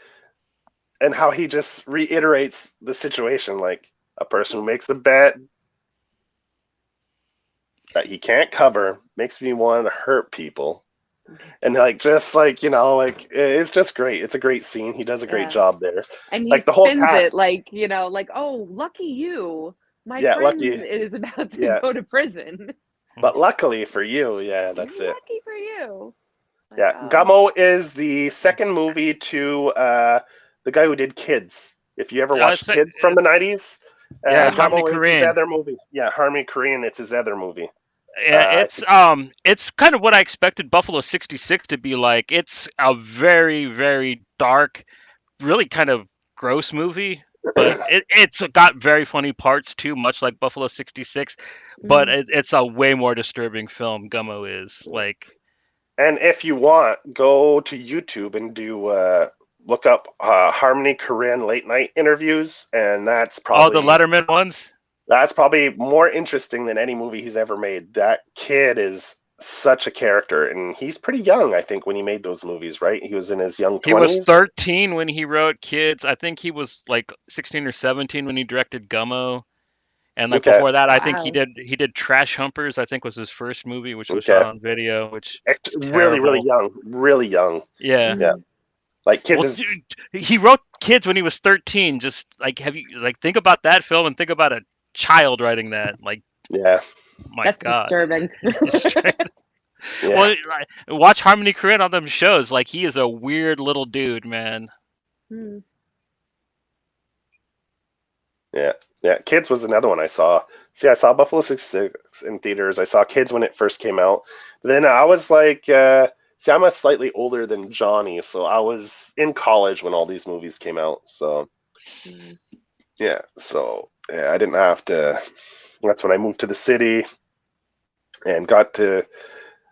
and how he just reiterates the situation, like a person who makes a bet that he can't cover makes me want to hurt people. And like, just like, you know, like, it's just great. It's a great scene. He does a great job there. And he like the whole spins cast, it like, you know, like, oh, lucky you. My friend lucky. is about to go to prison. But luckily for you, that's it. Lucky for you. Like, Gummo is the second movie to the guy who did Kids. If you ever watched Kids from the 90s, Gummo is his other movie. Yeah, Harmony Korine, it's his other movie. Yeah, it's kind of what I expected Buffalo 66 to be like. It's a very, very dark, really kind of gross movie. but it's got very funny parts too, much like Buffalo 66. But it's a way more disturbing film. Gummo is like. And if you want, go to YouTube and look up Harmony Korine late night interviews, and that's probably the Letterman ones. That's probably more interesting than any movie he's ever made. That kid is such a character, and he's pretty young, I think, when he made those movies, right? He was in his young 20s. He was 13 when he wrote Kids. I think he was like 16 or 17 when he directed Gummo. And like before that, I think he did Trash Humpers, I think was his first movie, which was shot on video, which really young. Yeah. Yeah. Like Kids dude, he wrote Kids when he was 13. Just like think about that film and think about a child writing that. Like, yeah. My That's God. disturbing. Yeah. Well, watch Harmony Korine on them shows. Like, he is a weird little dude, man. Yeah. Kids was another one I saw. See, I saw Buffalo 66 in theaters. I saw Kids when it first came out. But then I was like, see, I'm a slightly older than Johnny, so I was in college when all these movies came out. So, yeah. So, yeah, I didn't have to. That's when I moved to the city and got to.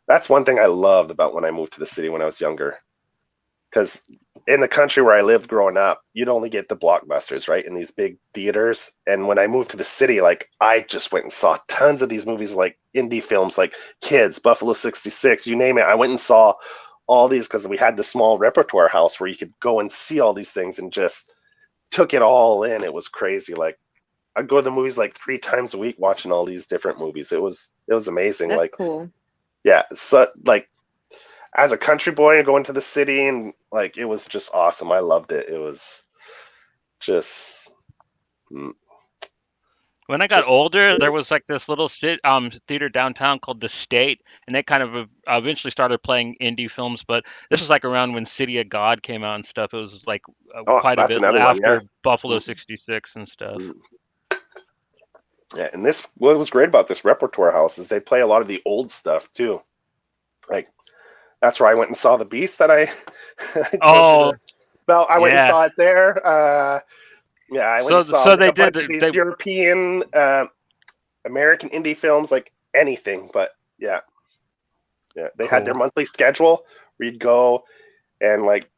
That's one thing I loved about when I moved to the city when I was younger. Because in the country where I lived growing up, you'd only get the blockbusters, right, in these big theaters. And when I moved to the city, like, I just went and saw tons of these movies, like indie films, like Kids, Buffalo 66, you name it. I went and saw all these because we had the small repertoire house where you could go and see all these things and just took it all in. It was crazy. Like, I'd go to the movies like 3 times a week watching all these different movies. It was amazing. That's like, cool. Yeah. So, like, as a country boy going to the city, and like, it was just awesome. I loved it. It was just. When I got older, there was like this little theater downtown called The State, and they kind of eventually started playing indie films. But this was like around when City of God came out and stuff. It was like quite a bit after Buffalo 66 and stuff. Yeah, and what was great about this repertoire house is they play a lot of the old stuff too. Like, that's where I went and saw The Beast that I I went and saw it there. I went and saw a bunch of these European, American indie films, like anything. But they had their monthly schedule where you'd go and, like,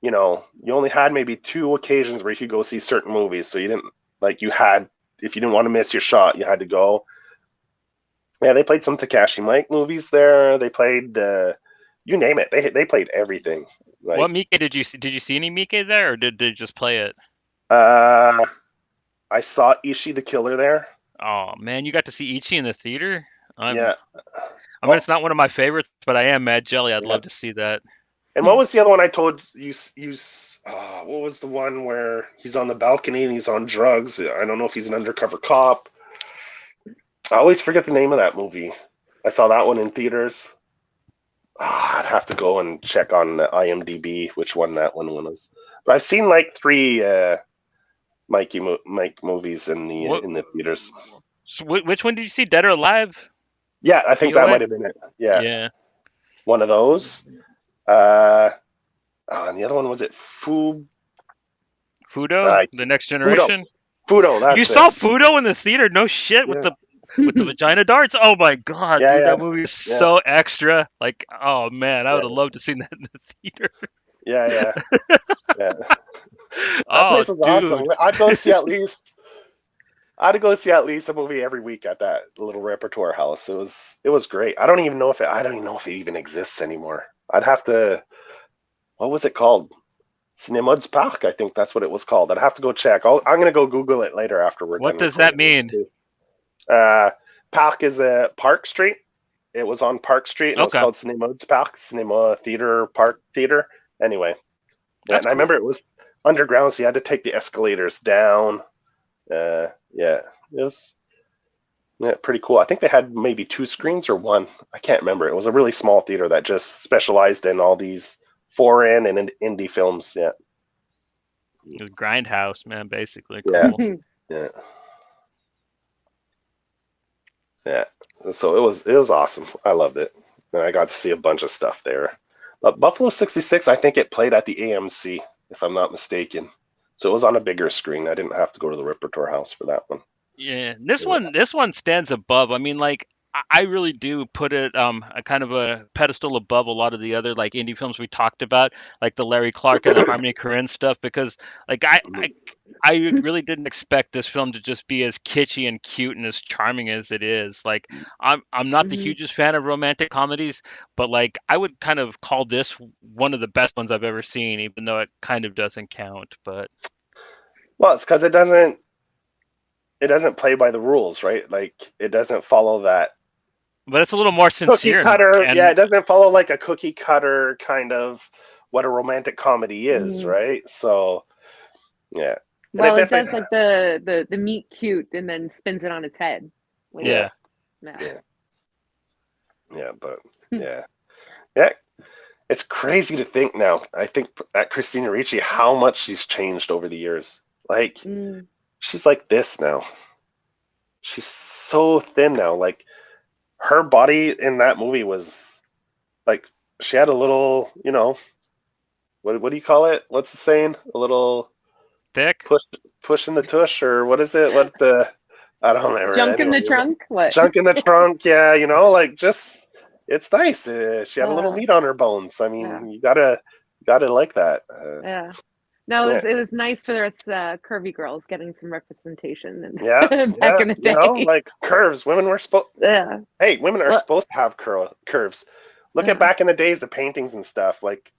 you only had maybe 2 occasions where you could go see certain movies. So you didn't, like, if you didn't want to miss your shot, you had to go. Yeah, they played some Takashi Miike movies there. They played, you name it. They played everything. Like, what Miike did you see? Did you see any Miike there, or did they just play it? I saw Ishi the Killer there. Oh man, you got to see Ichi in the theater? I mean, it's not one of my favorites, but I am Mad Jelly. I'd love to see that. And what was the other one I told you? What was the one where he's on the balcony and he's on drugs? I don't know if he's an undercover cop. I always forget the name of that movie. I saw that one in theaters. I'd have to go and check on IMDb which one that one was. But I've seen like 3 Mike movies in the theaters. Which one did you see? Dead or Alive? Yeah, I think that might have been it. Yeah. One of those. And the other one, was it Fudo? The Next Generation? Fudo, that's You saw Fudo in the theater? No shit, with the vagina darts? Oh my God, dude, that movie is so extra. Like, oh man, I would have loved to see that in the theater. Yeah. That place was awesome. I'd go see at least a movie every week at that little repertoire house. It was great. I don't even know if it even exists anymore. I'd have to. What was it called? Cinemods Park, I think that's what it was called. I'd have to go check. I'm gonna go Google it later after we're done. What does that mean? Park is a Park Street. It was on Park Street. And It was called Cinemods Park, Cinema Theater Park Theater. Anyway, and I remember it was underground, so you had to take the escalators down. It was pretty cool. I think they had maybe 2 screens or 1. I can't remember. It was a really small theater that just specialized in all these foreign and indie films. Yeah. It was Grindhouse, man, basically. Cool. Yeah. So it was awesome. I loved it. And I got to see a bunch of stuff there. But Buffalo 66, I think it played at the AMC, if I'm not mistaken. So it was on a bigger screen. I didn't have to go to the Repertoire House for that one. Yeah, this one stands above. I mean, like I really do put it a kind of a pedestal above a lot of the other like indie films we talked about, like the Larry Clark and the Harmony Korine stuff, because like I really didn't expect this film to just be as kitschy and cute and as charming as it is. Like I'm not the hugest fan of romantic comedies, but like I would kind of call this one of the best ones I've ever seen, even though it kind of doesn't count. But well, it's because it doesn't play by the rules, right? Like it doesn't follow that. But it's a little more sincere. Cookie cutter, yeah. It doesn't follow like a cookie cutter kind of what a romantic comedy is, right? So, yeah. Well, it does like the meet cute and then spins it on its head. Like, yeah. But yeah. It's crazy to think now. I think at Christina Ricci how much she's changed over the years. Like she's like this now. She's so thin now. Like her body in that movie was like she had a little, you know, what do you call it? What's the saying? A little thick push in the tush, or what is it? I don't remember. Junk in the trunk? What? Junk in the trunk, yeah, you know, like just it's nice. She had a little meat on her bones. I mean, you gotta like that. No, it was nice for us curvy girls getting some representation. And back in the day, you know, like curves. Women were supposed. Hey, women are supposed to have curves. Look at back in the days, the paintings and stuff. Like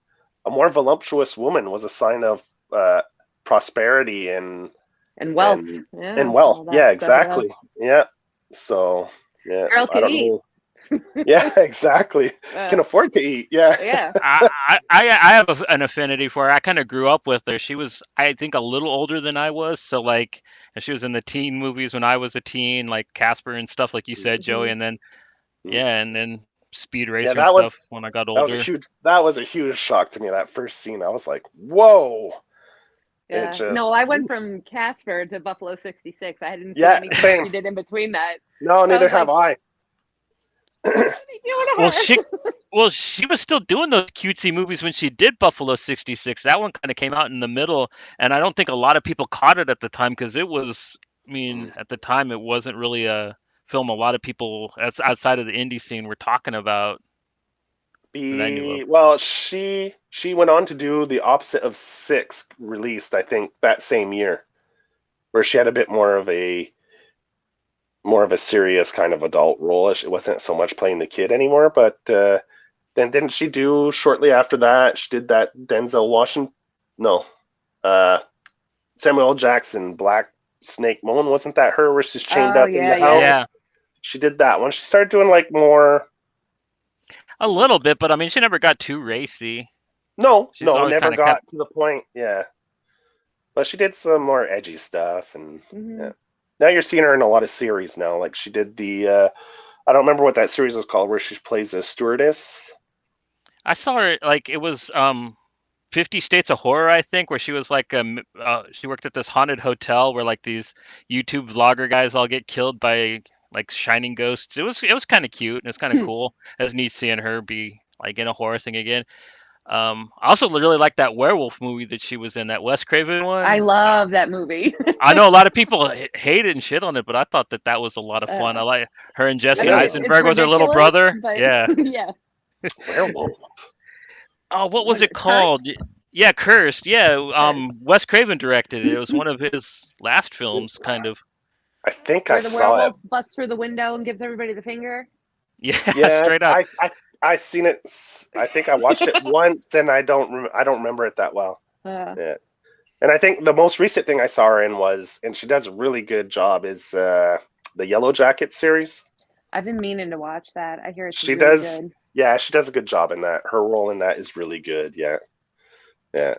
a more voluptuous woman was a sign of prosperity and wealth. And wealth. Yeah, exactly. Yeah. So girl can eat. Yeah, exactly. Can afford to eat. Yeah. I have an affinity for her. I kind of grew up with her. She was, I think, a little older than I was. So like, and she was in the teen movies when I was a teen, like Casper and stuff, like you said, Joey. And then, and then Speed Racer and stuff when I got older. That was a huge shock to me. That first scene, I was like, whoa. Yeah. No, I went from Casper to Buffalo 66. I didn't see anything she did in between that. No, neither have I. She was still doing those cutesy movies when she did Buffalo 66. That one kind of came out in the middle, and I don't think a lot of people caught it at the time because it was, I mean, at the time it wasn't really a film a lot of people outside of the indie scene were talking about. Well, she went on to do the opposite of Six, released I think that same year, where she had a bit more of a serious kind of adult role. It wasn't so much playing the kid anymore. But then didn't she do shortly after that? She did that Denzel Washington, Samuel L. Jackson, Black Snake Moan. Wasn't that her where she's chained up in the house? Yeah. She did that one. She started doing like more. A little bit, but I mean, she never got too racy. No, never got to the point. Yeah, but she did some more edgy stuff, and now you're seeing her in a lot of series now. Like she did the, I don't remember what that series was called, where she plays a stewardess. I saw her like it was 50 States of Horror, I think, where she was like she worked at this haunted hotel where like these YouTube vlogger guys all get killed by like shining ghosts. It was kind of cute and it's kind of cool. It was neat seeing her be like in a horror thing again. I also really like that werewolf movie that she was in, that Wes Craven one. I love that movie. I know a lot of people hate it and shit on it, but I thought that was a lot of fun. I like her and Jesse Eisenberg was her little brother. Yeah. Werewolf. Oh, what was it called? Cursed? Yeah, Cursed. Yeah, Wes Craven directed it. It was one of his last films, kind of. I think I saw it. Where the werewolf busts through the window and gives everybody the finger. Yeah, straight up. I seen it. I think I watched it once, and I don't remember it that well. Yeah. And I think the most recent thing I saw her in was, and she does a really good job, is the Yellow Jacket series. I've been meaning to watch that. I hear it's really good. Yeah, she does a good job in that. Her role in that is really good. Yeah.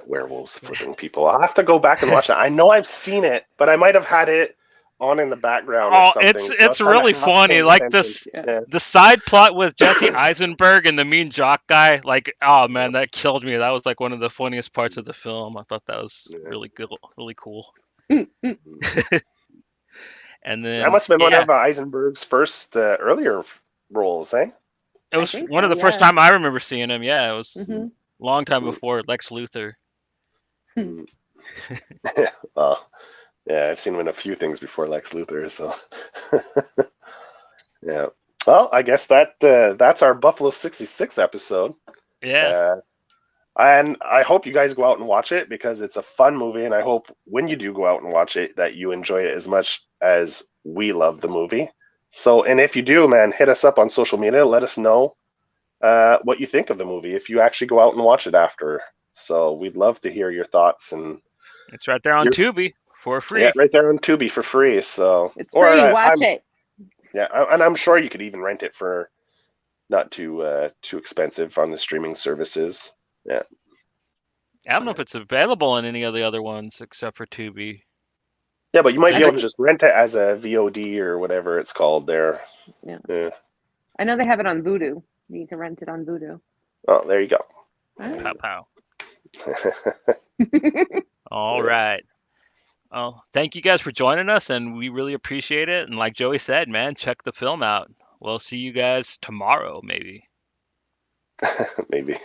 Werewolves flipping people. I'll have to go back and watch that. I know I've seen it, but I might have had it on in the background or something. It's really funny. Like this, the side plot with Jesse Eisenberg and the mean jock guy. Like, oh man, that killed me. That was like one of the funniest parts of the film. I thought that was really good, really cool. And then that must have been one of Eisenberg's first earlier roles, eh? It was one of the first time I remember seeing him. Yeah, it was a long time before Lex Luthor. Well, yeah, I've seen him in a few things before Lex Luthor, so yeah. Well, I guess that's our Buffalo 66 episode. Yeah. And I hope you guys go out and watch it because it's a fun movie, and I hope when you do go out and watch it that you enjoy it as much as we love the movie. So, and if you do, man, hit us up on social media. Let us know what you think of the movie if you actually go out and watch it after. So we'd love to hear your thoughts. And it's right there on Tubi for free. Yeah, right there on Tubi for free. So it's free. Watch I'm, it. Yeah, and I'm sure you could even rent it for not too expensive on the streaming services. Yeah. I don't know if it's available on any of the other ones except for Tubi. Yeah, but you might be able to just rent it as a VOD or whatever it's called there. Yeah. I know they have it on Vudu. You can rent it on Vudu. Oh, there you go. Pow pow. All right. Oh, thank you guys for joining us, and we really appreciate it. And like Joey said, man, check the film out. We'll see you guys tomorrow, maybe. Maybe.